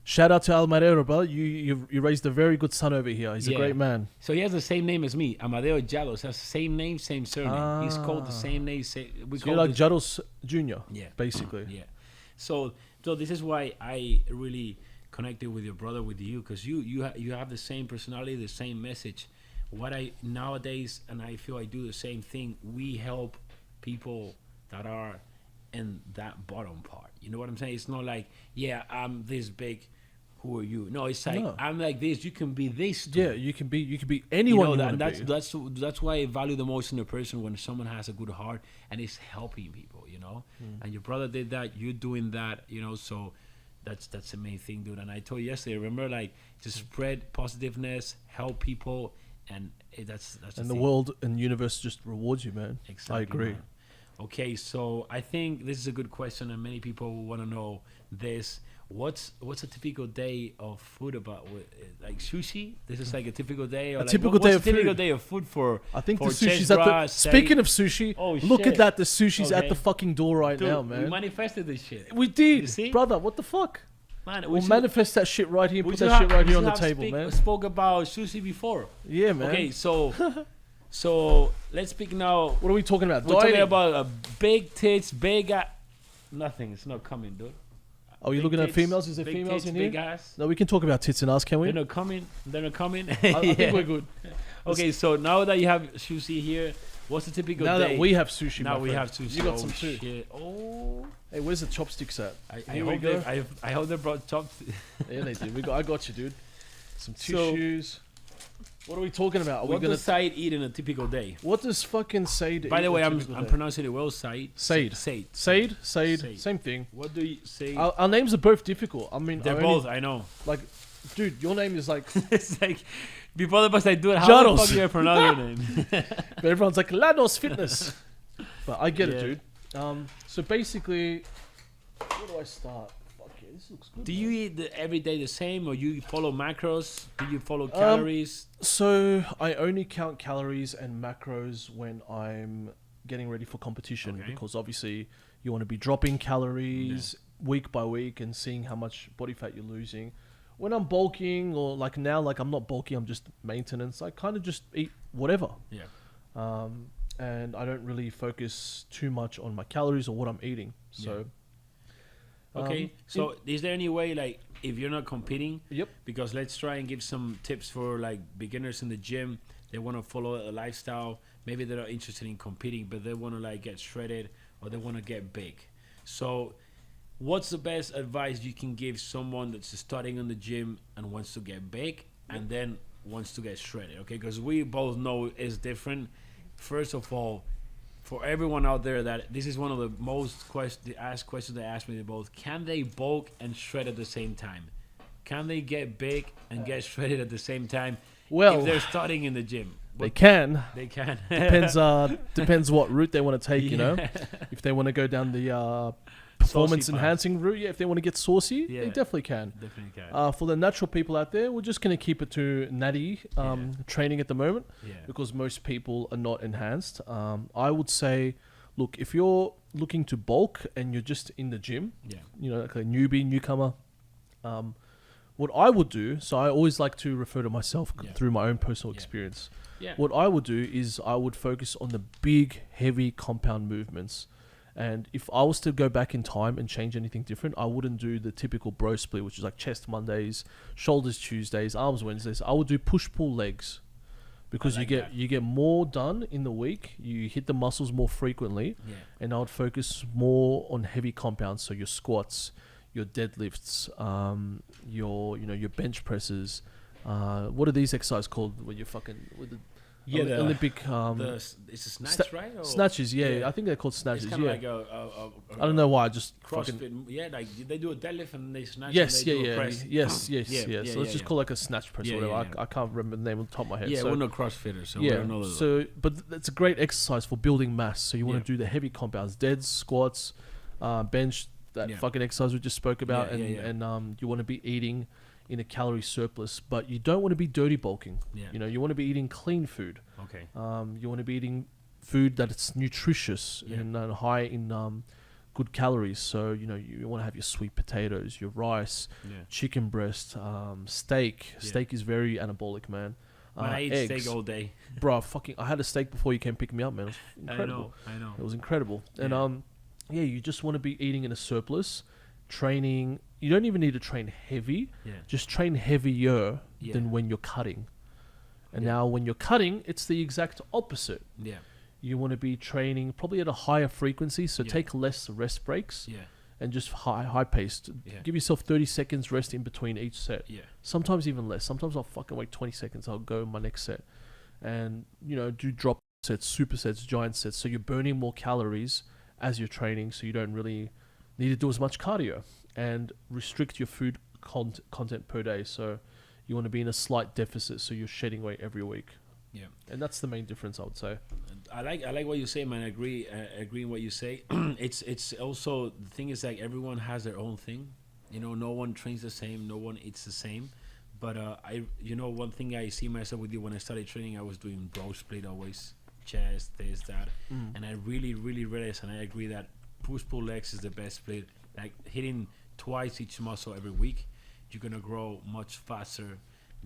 Shout out to Almadero, bro. You raised a very good son over here. He's a Yeah. great man. So he has the same name as me. Amadeo Llados has the same name, same surname. He's called the same name. We So call you're like this- Llados Jr. Yeah. basically. Yeah. So this is why I really connected with your brother, with you, because you have the same personality, the same message. What I nowadays, and I feel I do the same thing. We help people that are in that bottom part. You know what I'm saying? It's not like, yeah, I'm this big. Who are you? No, it's like No. I'm like this. You can be this. Too. Yeah, you can be anyone you that, want to that's be. that's why I value the most in a person when someone has a good heart and is helping people, you know. And your brother did that. You're doing that, you know. So that's the main thing, dude. And I told you yesterday. Remember, like, just spread positiveness, help people, and that's And the thing. world and universe just rewards you, man. Exactly, I agree. man. Okay, so I think this is a good question, and many people want to know this. What's a typical day of food about? Like sushi? This is like a typical day. Or like, typical what's day a of typical food? day of food for? I think the for sushi's Chess at the. Bra, Speaking Said- of sushi, Oh, look shit. at that. The sushi's at Okay. the fucking door right Dude, now, we man. manifested this shit. We did, You see? brother. What the fuck? Man, We'll manifest that shit right here. we Put should that shit have- right we here on should the have table, man. Spoke about sushi before. Yeah, man. Okay, so let's speak now. What are we talking about? We're talking Dieting. about big tits, big ass. Nothing. It's not coming, dude. Are you Big looking at tits, females? Is there big females tits, in big here? ass. No, we can talk about tits and ass, can we? They're not coming. They're not coming. I think we're good. Okay, so now that you have sushi here, what's the typical Now day? that we have sushi, now my we friend. have sushi. You got Oh, some too. shit. Oh, Hey, where's the chopsticks at? I Here we hope go. I hope they brought chopped. Yeah, they did. I got you, dude. Some So- tissues. What are we talking about? Are we What gonna? does Said eat in a typical day? What does fucking Said? By eat the on way, a I'm typical day? pronouncing it well. Said. Said. Said. Said, Said. same thing. What do you say? Our names are both difficult. I mean, They're I both. only- I know. like, dude, your name is like. It's like before the bus, I do it. How the Llados. fuck do you pronounce your name? But everyone's like Llados Fitness. But I get Yeah. it, dude. So basically, where do I start? Fuck yeah, this looks good. Do man. you eat every day the same, or you follow macros? Do you follow calories? So I only count calories and macros when I'm getting ready for competition, Okay. because obviously you want to be dropping calories week by week and seeing how much body fat you're losing. When I'm bulking, or like now, like I'm not bulking, I'm just maintenance. I kind of just eat whatever. Yeah. And I don't really focus too much on my calories or what I'm eating. So, Okay. So, is there any way, like, if you're not competing? Yep. Because let's try and give some tips for like beginners in the gym. They want to follow a lifestyle. Maybe they're not interested in competing, but they want to like get shredded or they want to get big. So, what's the best advice you can give someone that's starting in the gym and wants to get big and then wants to get shredded? Okay, because we both know it's different. First of all, for everyone out there, that this is one of the most asked questions they ask me both. Can they bulk and shred at the same time? Can they get big and get shredded at the same time? Well, if they're starting in the gym, they can. They can. Depends what route they want to take. You know, Yeah. if they want to go down the performance Saucy path. enhancing route, yeah. If they want to get saucy, Yeah. they definitely can. Definitely can. For the natural people out there, we're just gonna keep it to natty training at the moment, Yeah. because most people are not enhanced. I would say, look, if you're looking to bulk and you're just in the gym, Yeah. you know, like a newbie, newcomer, What I would do, so I always like to refer to myself through my own personal experience. Yeah. What I would do is I would focus on the big, heavy compound movements. And if I was to go back in time and change anything different, I wouldn't do the typical bro split, which is like chest Mondays, shoulders Tuesdays, arms Wednesdays. I would do push-pull legs. Because like you get more done in the week, you hit the muscles more frequently, and I would focus more on heavy compounds, so your squats, your deadlifts, your bench presses. What are these exercises called? When you're fucking with the the Olympic it's a snatch, right? Or snatches, I think they're called snatches. It's kind of like I don't know why, just CrossFit. fucking Like they do a deadlift and they snatch. yes, and they do a press. yes. So let's just call it like a snatch press or whatever. I can't remember the name on the top of my head. Yeah, so, we're not CrossFitters, so we don't know those. So, but it's a great exercise for building mass. So you want to do the heavy compounds, deads, squats, bench, that fucking exercise we just spoke about, and you want to be eating in a calorie surplus, but you don't want to be dirty bulking. You know, you want to be eating clean food. Okay. You want to be eating food that it's nutritious and high in good calories. So, you know, you want to have your sweet potatoes, your rice, chicken breast, steak. Steak is very anabolic, man. I eat eggs. steak all day. Bro, I had a steak before you came pick me up, man. It was incredible. I know. It was incredible. And you just want to be eating in a surplus, training. You don't even need to train heavy. Just train heavier than when you're cutting. And now when you're cutting, it's the exact opposite. You want to be training probably at a higher frequency, so take less rest breaks and just high paced. Give yourself 30 seconds rest in between each set. Sometimes even less. Sometimes I'll fucking wait 20 seconds. I'll go my next set. And, you know, do drop sets, supersets, giant sets. So you're burning more calories as you're training, so you don't really need to do as much cardio. And restrict your food content per day. So you want to be in a slight deficit, so you're shedding weight every week. And that's the main difference, I would say. I like what you say, man. I agree in what you say. It's also, the thing is, like, everyone has their own thing. You know, no one trains the same, no one eats the same. But one thing I see myself with you, when I started training, I was doing bro split always, chest, this, that, and I really realized, and I agree, that push-pull legs is the best split. Like hitting twice each muscle every week, you're gonna grow much faster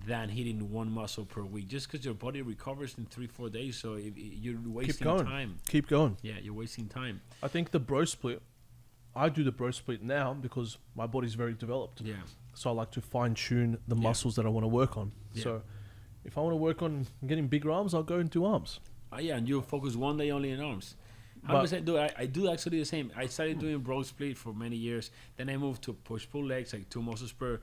than hitting one muscle per week, just because your body recovers in 3-4 days. So you're wasting time. Keep going. Yeah, you're wasting time. I think the bro split, I do the bro split now because my body's very developed. So I like to fine tune the muscles that I want to work on. So if I want to work on getting bigger arms, I'll go and do arms. And you focus one day only on arms. 100% do. I do actually the same. I started doing bro split for many years. Then I moved to push-pull legs, like 2 muscles per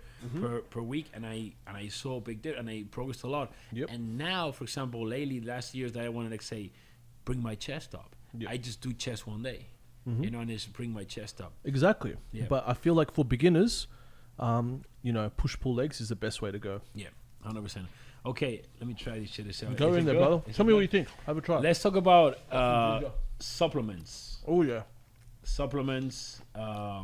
week, and I saw a big difference, and I progressed a lot. And now, for example, lately, last year, that I want to, like, say, bring my chest up. I just do chest one day, you know, and just bring my chest up. Exactly. But I feel like for beginners, push-pull legs is the best way to go. 100%. Okay, let me try this shit out. Go in there, brother. Tell me what you think. Have a try. Let's talk about supplements. Oh, yeah. Supplements. I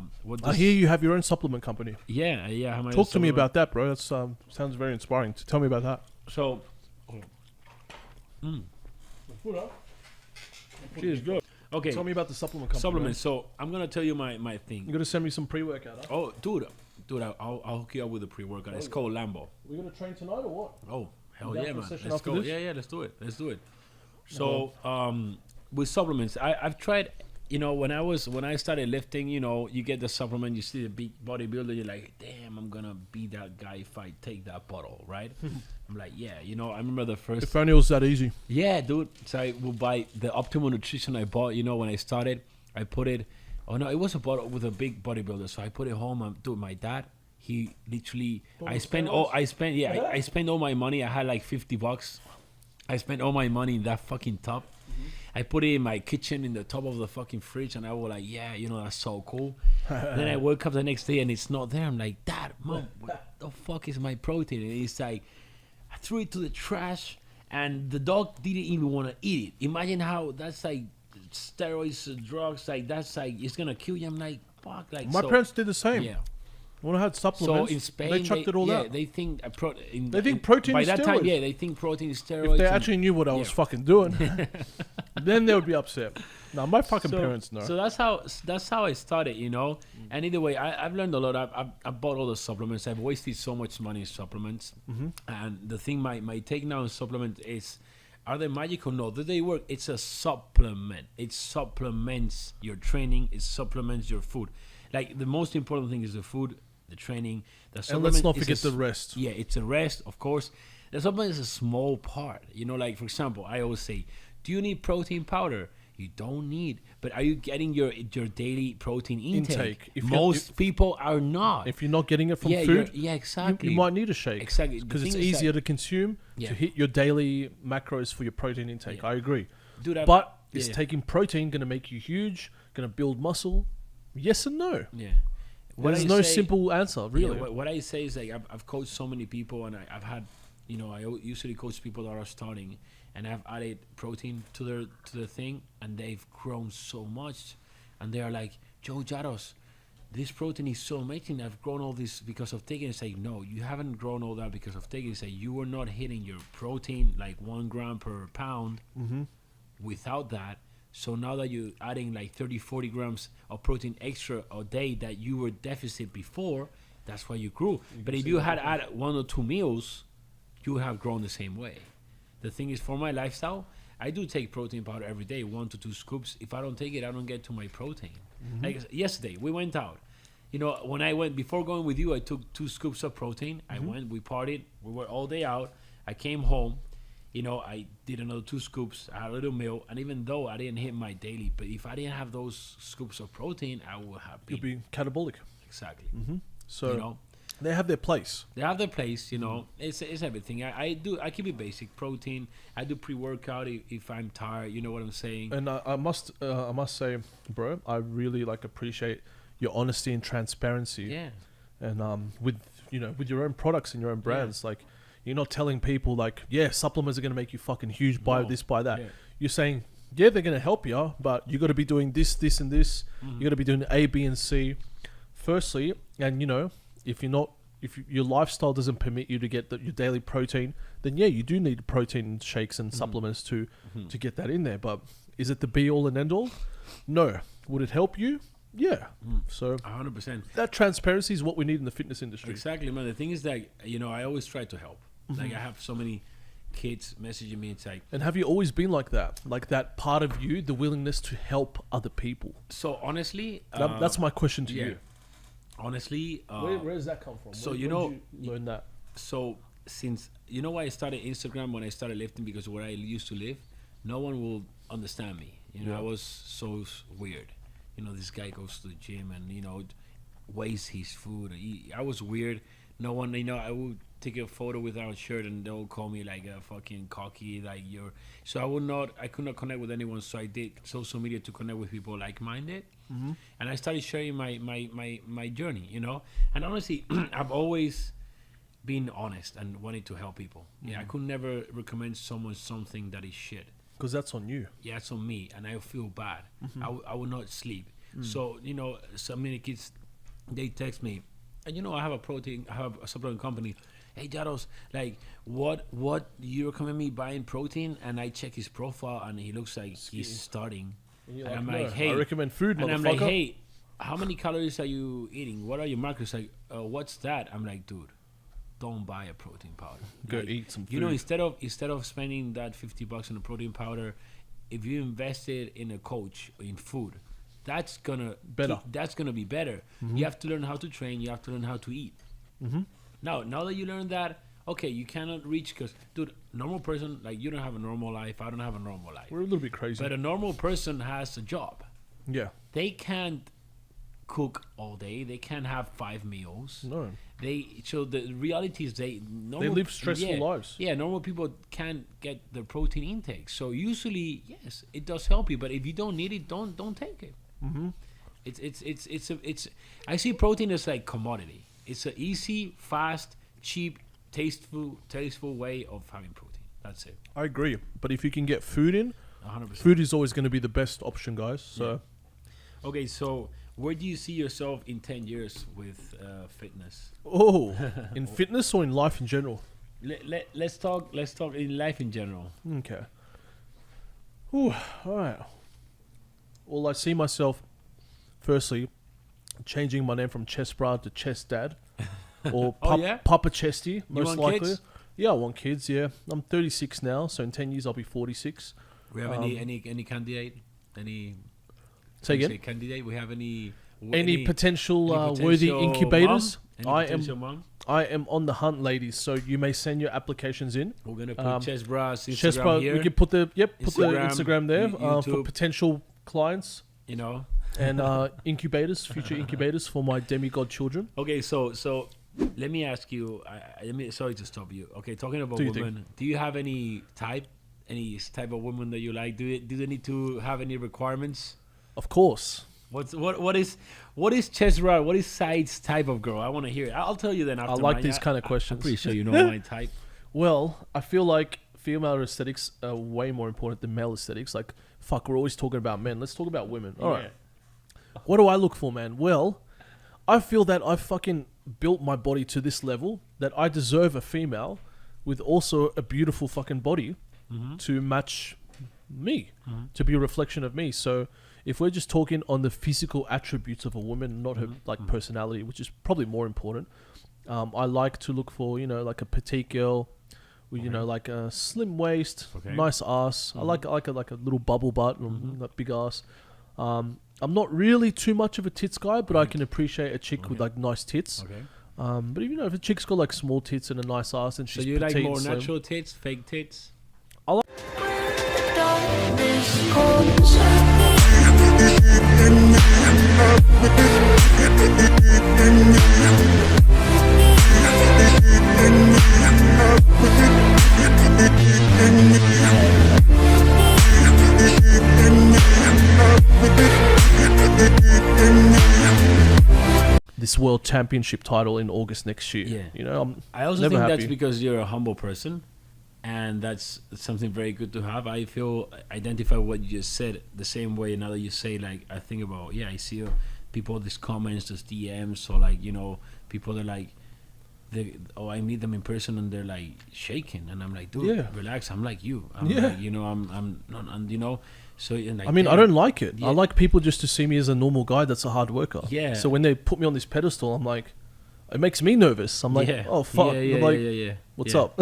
hear you have your own supplement company. Yeah. Talk to me about that, bro. That sounds very inspiring. Tell me about that. So, Cheers, good. Okay. Tell me about the supplement company. Supplements. So I'm gonna tell you my thing. You're gonna send me some pre-workout. Huh? Oh, dude, I'll hook you up with a pre-workout. It's called Lambo. We're gonna train tonight or what? Oh, hell yeah, man. Let's go. This? Yeah, let's do it. So, with supplements, I've tried. You know, when I started lifting, you know, you get the supplement, you see the big bodybuilder, you're like, damn, I'm gonna be that guy if I take that bottle, right? I'm like, yeah, you know, I remember the first. If only it was that easy. Yeah, dude. So I will buy the Optimal Nutrition I bought. You know, when I started, I put it. Oh no, it was a bottle with a big bodybuilder. So I put it home. Dude, my dad, he literally. I spent all my money. I had like $50. I spent all my money in that fucking tub. I put it in my kitchen in the top of the fucking fridge, and I was like, yeah, you know, that's so cool. Then I woke up the next day and it's not there. I'm like, Dad, Mom, what the fuck is my protein? And it's like, I threw it to the trash, and the dog didn't even want to eat it. Imagine how that's like steroids, drugs, like that's like, it's gonna kill you. I'm like, fuck. Like, my parents did the same. Yeah. When I had supplements, So in Spain, they chucked it all out. they think They think protein by is that time, steroids. they think protein is steroids. If they and- actually knew what I was yeah. fucking doing, then they would be upset. Now my fucking parents know. So that's how I started, you know. And either way, I've learned a lot. I've bought all the supplements. I've wasted so much money in supplements. And the thing, my take now on supplement is, are they magical? No. Do they work? It's a supplement. It supplements your training. It supplements your food. Like the most important thing is the food, the training, the supplement. And let's not is forget the rest. Yeah, it's a rest, of course. The supplement is a small part. You know, like for example, I always say, do you need protein powder? You don't need, but are you getting your daily protein intake? Most people are not. If you're not getting it from yeah, food, exactly. you might need a shake. Exactly. Because The it's thing is easier that- to consume to hit your daily macros for your protein intake. Yeah. I agree. Dude, But is taking protein going to make you huge? Going to build muscle? Yes and no. Yeah. There's no simple answer, really. Yeah, what I say is like I've coached so many people, and I've had, you know, I usually coach people that are starting, and I've added protein to their thing, and they've grown so much, and they are like, Joe Llados, this protein is so amazing. I've grown all this because of taking it. It's like, no, you haven't grown all that because of taking it. It's like you were not hitting your protein like 1 gram per pound without that. So now that you're adding like 30, 40 grams of protein extra a day that you were deficit before, that's why you grew. But if you had added 1 or 2 meals, you would have grown the same way. The thing is, for my lifestyle, I do take protein powder every day, 1 to 2 scoops. If I don't take it, I don't get to my protein. Like yesterday, we went out. You know, when I went, before going with you, I took 2 scoops of protein. I went, we partied, we were all day out. I came home. You know, I did another 2 scoops, I had a little meal, and even though I didn't hit my daily, but if I didn't have those scoops of protein, I would have been. You'll be catabolic. Exactly. So You know, they have their place. they have their place, you know. It's everything. I keep it basic. Protein. I do pre-workout if I'm tired, you know what I'm saying? And I must say, bro, I really appreciate your honesty and transparency. Yeah. And with your own products and your own brands, like you're not telling people like, yeah, supplements are gonna make you fucking huge, buy this, buy that. Yeah. You're saying, yeah, they're gonna help you, but you got to be doing this, this, and this. You got to be doing A, B, and C. Firstly, and you know, if your lifestyle doesn't permit you to get your daily protein, then yeah, you do need protein shakes and supplements to get that in there. But is it the be all and end all? No. Would it help you? Yeah. So 100%. that transparency is what we need in the fitness industry. Exactly, man. The thing is that, you know, I always try to help. Like I have so many kids messaging me. It's like, And have you always been like that? Like that part of you, the willingness to help other people? so honestly, That's my question to yeah. you. Honestly, Where does that come from? so When you did know- you learn that. so since you know why I started Instagram when I started lifting, because where I used to live, no one will understand me. You know, Yeah. I was so weird. You know, this guy goes to the gym and, you know, wastes his food. I was weird. No one, you know, I would take a photo without a shirt and they'll call me like a fucking cocky, like you're. So I could not connect with anyone. So I did social media to connect with people like-minded. And I started sharing my journey, you know. And honestly, I've always been honest and wanted to help people. Yeah, I could never recommend someone something that is shit. Because that's on you. Yeah, it's on me, and I feel bad. I will not sleep. So, you know, so many kids, they text me, and you know, I have a supplement company. Hey, Llados, like, what do you recommend me buying protein? And I check his profile, and he looks like he's starting. And I'm no, like, hey, I recommend food, and motherfucker. I'm like, hey, how many calories are you eating? What are your macros? Like, what's that? I'm like, dude, don't buy a protein powder. Go Like, eat some food. You know, instead of spending that $50 on a protein powder, if you invested in a coach in food, that's gonna be better. You have to learn how to train. You have to learn how to eat. Now that you learn that, okay, you cannot reach, because, dude, normal person, like, you don't have a normal life. I don't have a normal life. We're a little bit crazy. But a normal person has a job. Yeah. They can't cook all day. They can't have 5 meals. No. So the reality is they live stressful lives. Yeah, normal people can't get the protein intake. So usually, yes, it does help you. But if you don't need it, don't take it. It's I see protein as like commodity. It's an easy, fast, cheap, tasteful way of having protein. That's it. I agree. But if you can get food in, 100%. food is always going to be the best option, guys. So Okay, so Where do you see yourself in 10 years with fitness? Oh, in fitness or in life in general? Let's talk in life in general. Okay. Ooh, all right. Well, I see myself, firstly, changing my name from Chest Bra to Chest Dad. Or Papa Chesty, most likely. Kids? Yeah, I want kids, yeah. I'm 36 now, so in 10 years I'll be 46. We have any candidate? Say again? Candidate? We have any potential worthy incubators? Mom? I am on the hunt, ladies. So you may send your applications in. We're gonna put Chest Bra's Instagram Chest Bra, here. we can put the Instagram there for potential clients. You know, and incubators, future incubators for my demigod children. Okay, so let me ask you. Sorry to stop you. Okay, talking about women, do you have any type of woman that you like? Do they need to have any requirements? Of course. What is Chest Bra? What is Said's type of girl? I want to hear it. I'll tell you then after. I like these kind of questions. I'm pretty sure you know my type. Well, I feel like female aesthetics are way more important than male aesthetics. Like, fuck, we're always talking about men. Let's talk about women. All right. What do I look for, man? Well, I feel that I've fucking built my body to this level that I deserve a female with also a beautiful fucking body to match me, to be a reflection of me. So if we're just talking on the physical attributes of a woman, not her like personality, which is probably more important, I like to look for, like a petite girl with, like a slim waist, nice ass. I like a little bubble butt, that big ass. I'm not really too much of a tits guy, but I can appreciate a chick with like nice tits. Okay. But if a chick's got like small tits and a nice ass, and she's so you like more slim, natural tits, fake tits? I like. This world championship title in August next year. Yeah. I also think that's because you're a humble person, and that's something very good to have. I feel identify what you just said the same way. Now that you say, like, I think about, I see people, these comments, these DMs, or like, people that like, I meet them in person and they're like shaking, and I'm like, dude, relax. I'm like you. I'm like, I'm not, So like, I mean, I don't like it. I like people just to see me as a normal guy that's a hard worker. Yeah. So when they put me on this pedestal, I'm like, it makes me nervous. I'm like, oh fuck. I'm like, what's up?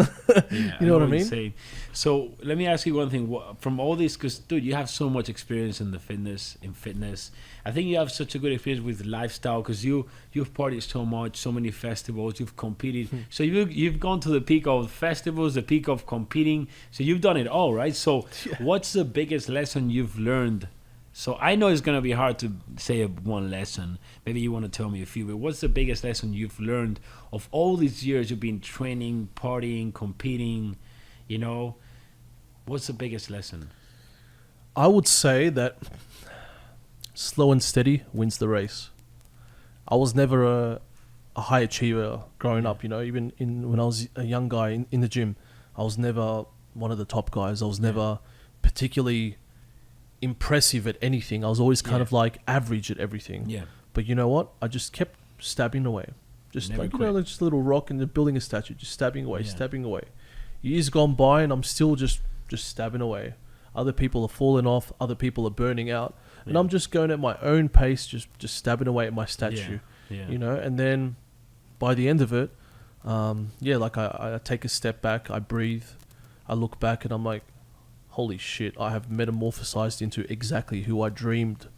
You know what I mean? So let me ask you one thing. From all this, because dude, you have so much experience in fitness. I think you have such a good experience with lifestyle because you've partied so much, so many festivals. You've competed. So you've gone to the peak of festivals, the peak of competing. So you've done it all, right? So what's the biggest lesson you've learned? So I know it's gonna be hard to say one lesson. Maybe you want to tell me a few. But what's the biggest lesson you've learned of all these years you've been training, partying, competing? What's the biggest lesson? I would say that slow and steady wins the race. I was never a high achiever growing up. Even when I was a young guy in the gym, I was never one of the top guys. I was never particularly impressive at anything. I was always kind of like average at everything. Yeah. But you know what? I just kept stabbing away. Just never like, like just a little rock and building a statue, just stabbing away, stabbing away. Years gone by and I'm still just stabbing away. Other people are falling off, other people are burning out. And I'm just going at my own pace, just stabbing away at my statue. And then by the end of it, I take a step back, I breathe, I look back and I'm like, holy shit, I have metamorphosized into exactly who I dreamed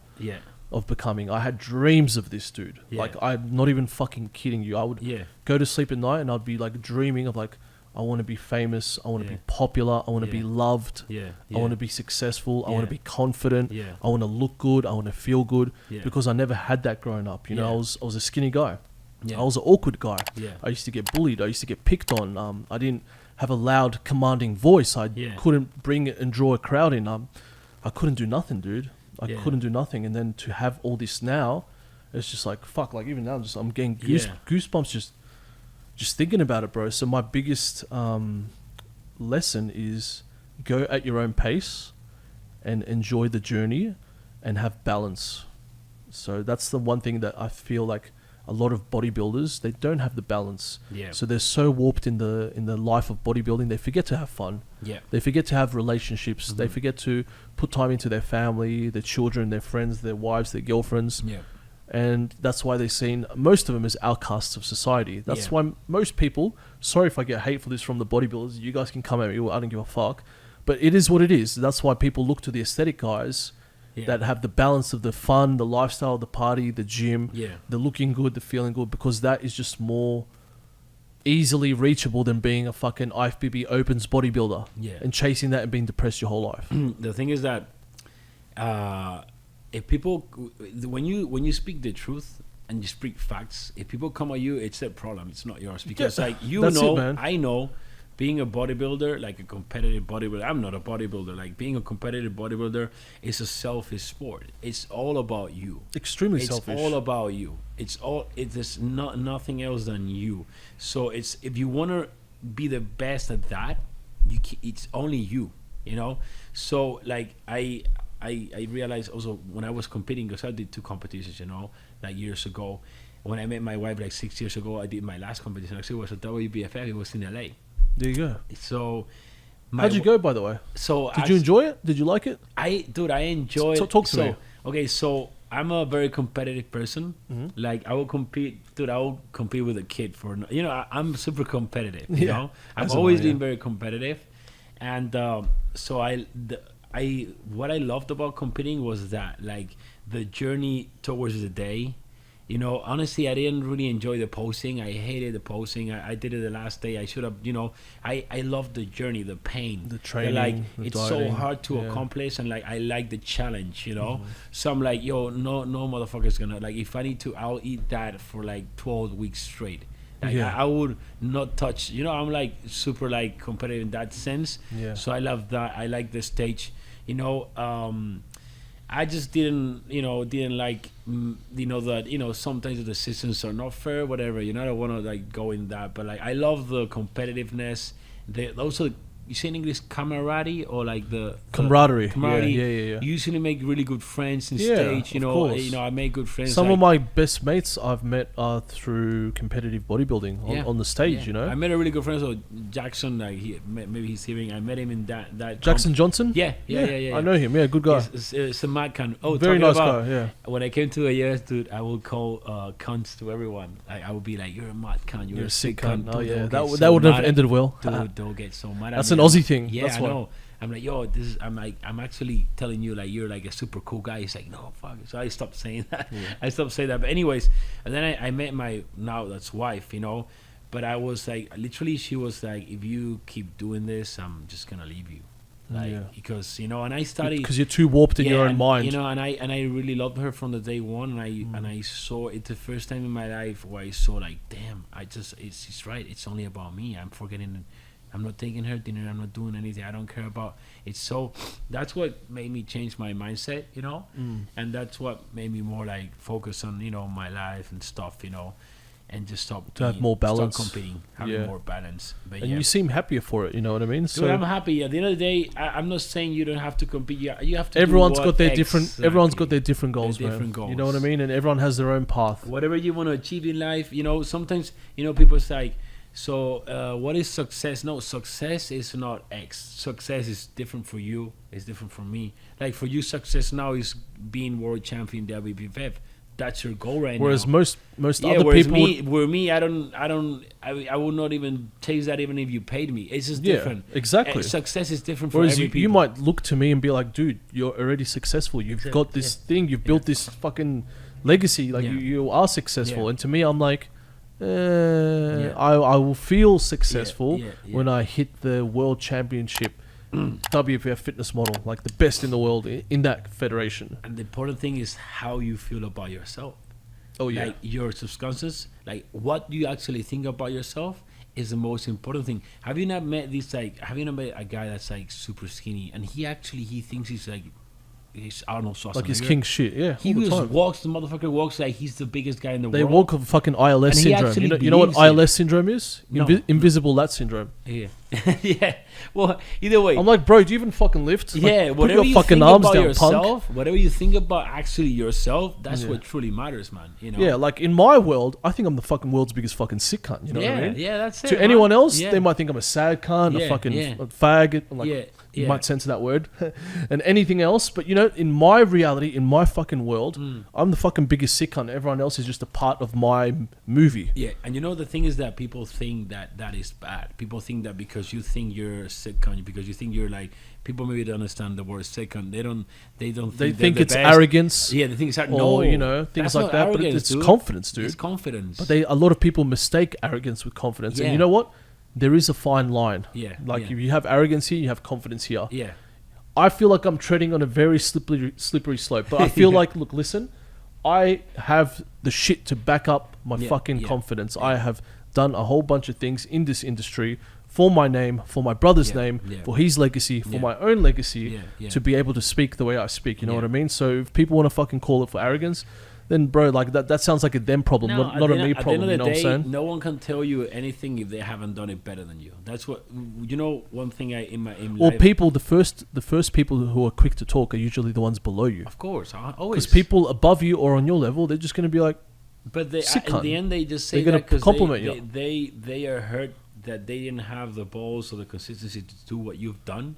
of becoming. I had dreams of this dude. Like, I'm not even fucking kidding you. I would go to sleep at night and I'd be like dreaming of like, I want to be famous, I want to be popular, I want to be loved, I want to be successful, I want to be confident, I want to look good, I want to feel good, because I never had that growing up. I was a skinny guy. I was an awkward guy. I used to get bullied, I used to get picked on. I didn't have a loud, commanding voice. I couldn't bring it and draw a crowd in. I couldn't do nothing, dude. I couldn't do nothing. And then to have all this now, it's just like, fuck, like even now, I'm getting goosebumps just thinking about it, bro. So my biggest lesson is go at your own pace and enjoy the journey and have balance So that's the one thing that I feel like a lot of bodybuilders, they don't have the balance. Yeah. So they're so warped in the life of bodybuilding, they forget to have fun. Yeah. They forget to have relationships. They forget to put time into their family, their children, their friends, their wives, their girlfriends. Yeah. And that's why they're seen, most of them, as outcasts of society. That's Yeah. why most people, sorry if I get hate for this from the bodybuilders, you guys can come at me, I don't give a fuck. But it is what it is. That's why people look to the aesthetic guys that have the balance of the fun, the lifestyle, the party, the gym, the looking good, the feeling good, because that is just more easily reachable than being a fucking IFBB Opens bodybuilder and chasing that and being depressed your whole life. The thing is that if people, when you speak the truth and you speak facts, if people come at you, it's their problem. It's not yours, because like I know. Being a bodybuilder, like a competitive bodybuilder, I'm not a bodybuilder. Like being a competitive bodybuilder is a selfish sport. It's all about you. Extremely selfish. It's all about you. It is not nothing else than you. So it's, if you want to be the best at that, it's only you. You know. So like I realized also when I was competing, because I did 2 competitions, you know, like years ago. When I met my wife like 6 years ago, I did my last competition. Actually, it was a WBFF. It was in LA. There you go. So, how'd you go, by the way? So, did you enjoy it? Did you like it? I enjoyed. Talk to me. Okay, so I'm a very competitive person. Like I will compete, dude. I will compete with a kid for, you know. I'm super competitive. You know, I've always been very competitive, and so what I loved about competing was that, like, the journey towards the day. You know, honestly, I didn't really enjoy the posing. I hated the posing. I did it the last day. I should have, you know, I loved the journey, the pain. The training, like, the it's dieting, so hard to accomplish, and, like, I like the challenge, you know? So I'm like, yo, no motherfucker's gonna, like, if I need to, I'll eat that for, like, 12 weeks straight. Like, I would not touch, you know, I'm, like, super, like, competitive in that sense. Yeah. So I love that. I like the stage, you know. I just didn't like, you know, that, you know, sometimes the decisions are not fair, whatever, you know. I don't want to, like, go in that, but, like, I love the competitiveness. Also, you say in English camaraderie, or like the camaraderie. Yeah. You usually make really good friends in stage. You know, I make good friends. Some of my best mates I've met are through competitive bodybuilding on the stage. You know, I met a really good friend, so Jackson. Like maybe he's hearing. I met him in that. Jackson Johnson. Yeah. I know him. Yeah, good guy. It's a mad cunt. Oh, very nice guy. Yeah. When I came to the US, dude, I would call cunts to everyone. I would be like, "You're a mad cunt. You're a sick cunt." Oh yeah, that would have ended well. Dude, don't get so mad. That's an Aussie thing. Yeah, that's I know. I'm like, yo, I'm actually telling you, like, you're like a super cool guy. He's like, no, fuck. So I stopped saying that. I stopped saying that. But anyways, and then I met my now that's wife, you know. But I was like, literally, she was like, if you keep doing this, I'm just gonna leave you, like, because, you know. And I studied because you're too warped in your own mind, you know. And I really loved her from the day one. And I saw it the first time in my life where I saw, like, damn, she's right. It's only about me. I'm forgetting. I'm not taking her dinner. I'm not doing anything. I don't care about it. So that's what made me change my mindset, you know. And that's what made me more, like, focus on, you know, my life and stuff, you know, and just have more balance, stop competing, having more balance. But and you seem happier for it, you know what I mean? So I'm happy. At the end of the day, I'm not saying you don't have to compete. You have to. Everyone's got their different goals, man. Different goals. You know what I mean? And everyone has their own path. Whatever you want to achieve in life, you know. Sometimes, you know, people say, so what is success? No, success is not X. Success is different for you. It's different for me. Like, for you, success now is being world champion WBF. That's your goal right whereas now. Most other people I would not even chase that even if you paid me. It's just different. Exactly. Success is different whereas for every people. You might look to me and be like, dude, you're already successful. You've got this thing. You've built this fucking legacy. Like, you are successful. And to me, I'm like, I will feel successful when I hit the world championship WPF fitness model, like the best in the world in that federation. And the important thing is how you feel about yourself. Like, your subconscious, like, what you actually think about yourself is the most important thing. Have you not met a guy that's, like, super skinny, and he thinks he's like, he's Arnold Schwarzenegger. Like, he's king shit, the motherfucker walks like he's the biggest guy in the world. They walk with fucking ILS syndrome. You know what ILS syndrome is? No. Invisible lat syndrome. Yeah. Yeah. Well, either way. I'm like, bro, do you even fucking lift? Like, Yeah, put whatever your you fucking think arms about down, yourself, punk. whatever you think about actually yourself, that's Yeah. what truly matters, man. You know. Yeah, like in my world, I think I'm the fucking world's biggest fucking sick cunt. You know yeah, what I mean? yeah, that's it. To man. anyone else, Yeah. they might think I'm a sad cunt, Yeah, a fucking yeah. fag. Like, Yeah, you yeah. might censor that word, and anything else. But you know, in my reality, in my fucking world, I'm the fucking biggest sick cunt. Everyone else is just a part of my movie. Yeah, and you know the thing is that people think that that is bad. People think that because you think you're a sick cunt, because you think you're like, people maybe don't understand the word sick cunt. They don't. They Think the it's best. arrogance. Yeah, they think it's Or, no, you know, things that's like not that. But arrogance, it's dude. confidence, dude. It's confidence. But a lot of people mistake arrogance with confidence. And Yeah. you know what? There is a fine line. Yeah, Like yeah. if you have arrogance here, you have confidence here. Yeah, I feel like I'm treading on a very slippery slope. But I feel like, look, listen, I have the shit to back up my Yeah, fucking yeah, confidence. yeah. I have done a whole bunch of things in this industry for my name, for my brother's Yeah, name, yeah. for his legacy, for Yeah. my own legacy, Yeah, yeah. to be able to speak the way I speak. You know Yeah. what I mean? So if people want to fucking call it for arrogance, then bro, like that sounds like a them problem, No, not at a the me end- at the problem. end You of know the what I'm day, saying? no one can tell you anything if they haven't done it better than you. That's what you know. One thing in Or life, people, the first people who are quick to talk are usually the ones below you. of course, always. Because people above you or on your level, they're just going to be like, But they, sick in cunt. the end, they just say They're gonna that because compliment they, you. they are hurt that they didn't have the balls or the consistency to do what you've done.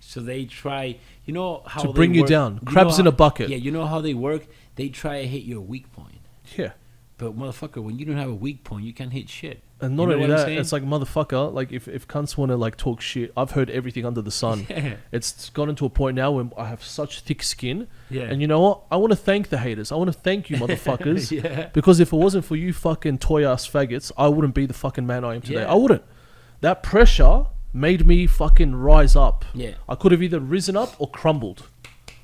So they try, you know how to they bring you work- down. know Crabs in how- a bucket. Yeah, you know how they work. They try to hit your weak point. Yeah. But motherfucker, when you don't have a weak point, you can't hit shit. And You not know only what I'm that, saying? it's like, motherfucker, like if cunts want to like talk shit, I've heard everything under the sun. Yeah. It's gotten to a point now where I have such thick skin. Yeah. And you know what? I want to thank the haters. I want to thank you, motherfuckers. Yeah. Because if it wasn't for you fucking toy ass faggots, I wouldn't be the fucking man I am today. Yeah. I wouldn't. That pressure made me fucking rise up. Yeah. I could have either risen up or crumbled.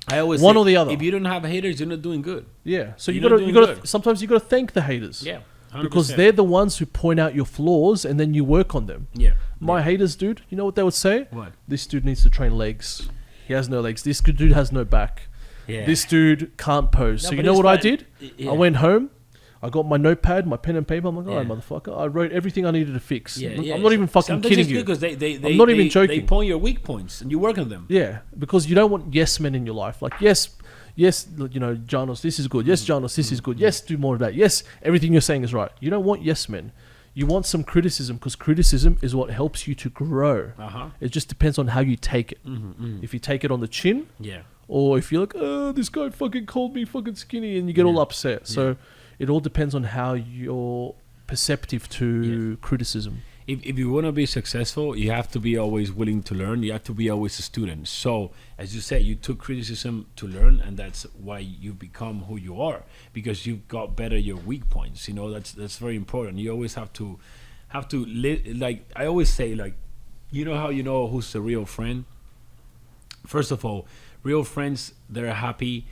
I always One say, or the other. If you don't have haters, you're not doing good. Yeah. So You're you not gotta doing good. sometimes you gotta thank the haters. Yeah. 100%. Because they're the ones who point out your flaws and then you work on them. Yeah. My yeah. haters, dude, you know what they would say? What? This dude needs to train legs. He has no legs. This dude has no back. Yeah. This dude can't pose. No, So you but know it's what I fine. did? Yeah. I went home. I got my notepad, my pen and paper. I'm like, all right, Yeah. motherfucker. I wrote everything I needed to fix. Yeah, yeah. I'm not even fucking Sometimes kidding it's you. good 'cause they I'm not even They joking. point your weak points and you work on them. Yeah, because you don't want yes men in your life. Like, yes, you know, Janos, this is good. Yes, Janos, this is good. Yes, do more of that. Yes, everything you're saying is right. You don't want yes men. You want some criticism because criticism is what helps you to grow. Uh-huh. It just depends on how you take it. Mm-hmm. If you take it on the chin, Yeah. or if you're like, oh, this guy fucking called me fucking skinny, and you get all Yeah. upset. So it all depends on how you're perceptive to criticism. If you want to be successful, you have to be always willing to learn. You have to be always a student. So, as you said, you took criticism to learn, and that's why you become who you are, because you've got better your weak points. You know, that's very important. You always have to like I always say, like, you know how you know who's a real friend? First of all, real friends, they're happy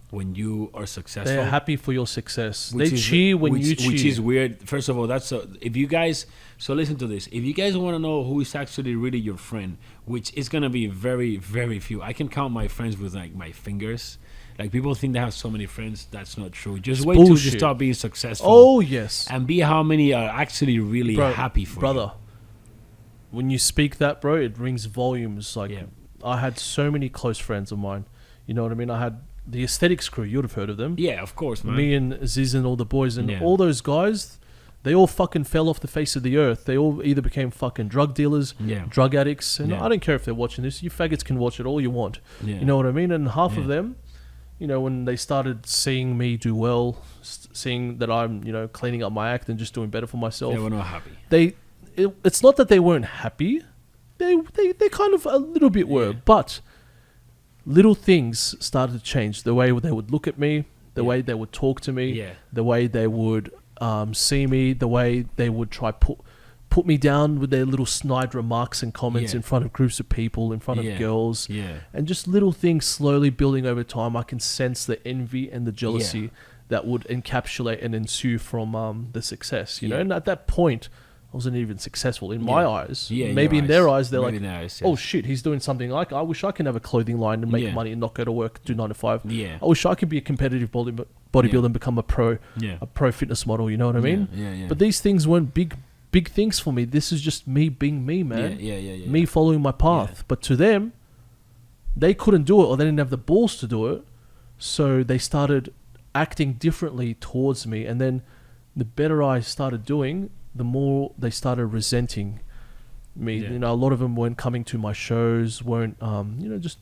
when you are successful. They're happy for your success. Which They is- cheer when which, you cheer. Which is weird. First of all, if you guys, so listen to this. If you guys want to know who is actually really your friend, which is going to be very, very few. I can count my friends with like my fingers. Like people think they have so many friends. That's not true. Just wait till you bullshit. start being successful. Oh, yes. And be how many are actually really happy for brother, when you speak that, bro, it rings volumes. Like, Yeah. I had so many close friends of mine. You know what I mean? I had the Aesthetics crew. You would have heard of them. you. Yeah, of course, man. Me and Aziz and all the boys and Yeah. all those guys, they all fucking fell off the face of the earth. They all either became fucking drug dealers, Yeah. drug addicts, and Yeah. I don't care if they're watching this. You faggots can watch it all you want. Yeah. You know what I mean? And half of Yeah. them, you know, when they started seeing me do well, seeing that I'm, you know, cleaning up my act and just doing better for myself, They were not happy. it's not that they weren't happy. They kind of a little bit were, Yeah. but little things started to change. The way they would look at me, the Yeah. way they would talk to me, Yeah. the way they would see me, the way they would try put me down with their little snide remarks and comments Yeah. in front of groups of people, in front Yeah. of girls, Yeah. and just little things slowly building over time. I can sense the envy and the jealousy that would encapsulate and ensue from the success, you know. Yeah. And at that point, I wasn't even successful in my Yeah. eyes. Yeah, in Maybe your in their eyes. eyes, they're Maybe like, in their eyes, "Oh yes. shit, he's doing something like I wish I can have a clothing line and make Yeah. money and not go to work, do 9 to 5. Yeah. I wish I could be a competitive bodybuilder and become a pro Yeah. fitness model." You know what I mean? Yeah. But these things weren't big big things for me. This is just me being me, man. Yeah. Me following my path. Yeah. But to them, they couldn't do it, or they didn't have the balls to do it. So they started acting differently towards me. And then the better I started doing, the more they started resenting me. Yeah. You know, a lot of them weren't coming to my shows, weren't, you know, just...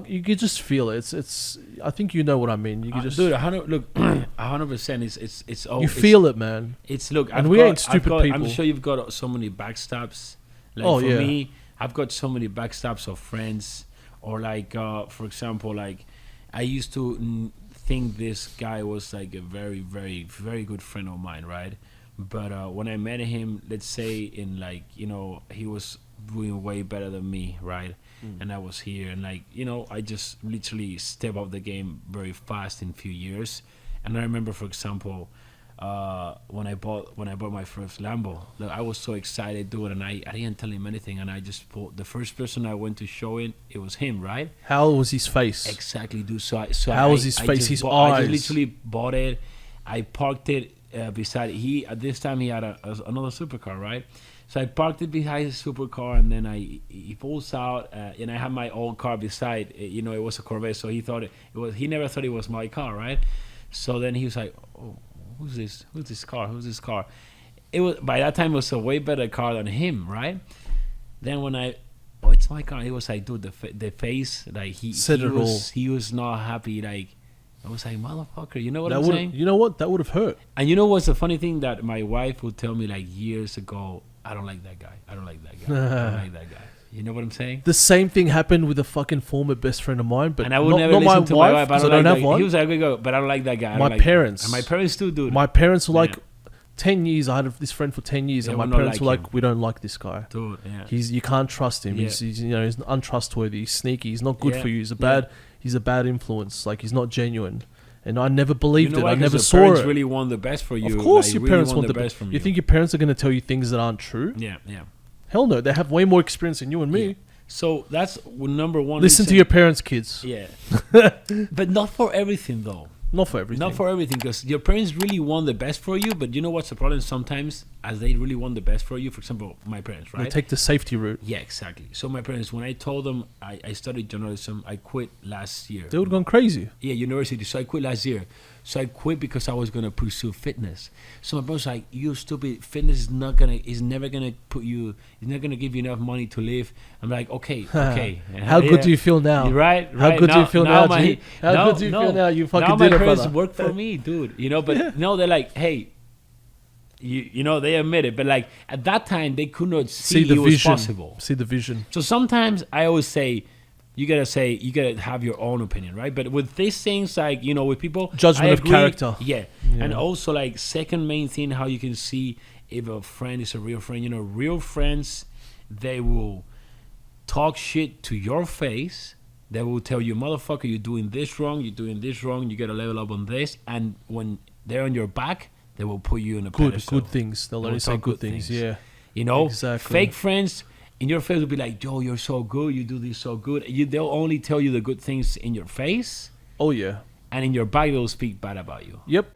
you could just feel it. It's. I think you know what I mean. You could just, dude. 100%. It's all. you feel it, man. It's look. And we ain't stupid people. I'm sure you've got so many backstabs. Like Oh, for yeah. me, I've got so many backstabs of friends, or like, for example, like I used to think this guy was like a very, very, very good friend of mine, right? But when I met him, let's say in like, you know, he was doing way better than me, right? And I was here, and like, you know, I just literally step up the game very fast in a few years. And I remember, for example, when I bought my first Lambo, look, I was so excited, dude, and I didn't tell him anything, and I just bought the first person I went to show it was him, right? How was his face? Exactly, dude. So How was his face? His I eyes? just literally bought it. I parked it beside. At this time he had another supercar, right? So I parked it behind his supercar, and then he pulls out, and I had my old car beside. You know, it was a Corvette, so he thought it was. He never thought it was my car, right? So then he was like, "Oh, who's this? Who's this car? Who's this car?" It was, by that time, it was a way better car than him, right? Then when it's my car. He was like, dude, the face, like he was not happy. Like I was like, motherfucker, you know what I'm saying? You know what? That would have hurt. And you know what's the funny thing that my wife would tell me like years ago? I don't like that guy. I don't like that guy. I don't like that guy. You know what I'm saying? The same thing happened with a fucking former best friend of mine, but and I would never listen to my wife because I don't have one. He was like, go, but I don't like that guy. My parents. And my parents too, dude. My parents were like, 10 years. I had this friend for 10 years, Yeah, and my we're not parents were like like, we don't like this guy. Dude, yeah. You can't trust him. Yeah. He's you know, he's untrustworthy. He's sneaky. He's not good Yeah. for you. He's a bad influence. Like, he's not genuine. And I never believed You know why? it. I never 'Cause saw your parents it. really want the best for you. Of course, like, your really parents want the best from you. You think your parents are going to tell you things that aren't true? Yeah. Hell no. They have way more experience than you and me. Yeah. So that's number one. Listen to your parents' kids. Yeah. But not for everything, though. Not for everything. Not for everything, because your parents really want the best for you, but you know what's the problem sometimes? As they really want the best for you, for example, my parents, right? They take the safety route. Yeah, exactly. So my parents, when I told them I studied journalism, I quit last year. They would have gone crazy. Yeah, university. So I quit last year. So I quit because I was gonna pursue fitness. So my parents like, you stupid, fitness is never gonna give you enough money to live. I'm like, okay. How good do you feel now? Right. How good do you feel now, G? How good do you no. feel now? You fucking now did my it, parents brother. work for me, dude. You know, but no, they're like, hey, you know, they admit it, but like at that time they could not see the it was vision. possible. See the vision. So sometimes I always say, you gotta have your own opinion, right? But with these things, like, you know, with people, Judgment I of agree, character. yeah. And also, like, second main thing, how you can see if a friend is a real friend. You know, real friends, they will talk shit to your face. They will tell you, motherfucker, you're doing this wrong, you gotta level up on this. And when they're on your back, they will put you in a pedestal. Good things. They'll They only will say talk good things. Yeah. You know, Exactly. fake friends in your face will be like, yo, you're so good, you do this so good. They'll only tell you the good things in your face, Oh yeah. and in your back they'll speak bad about you. Yep.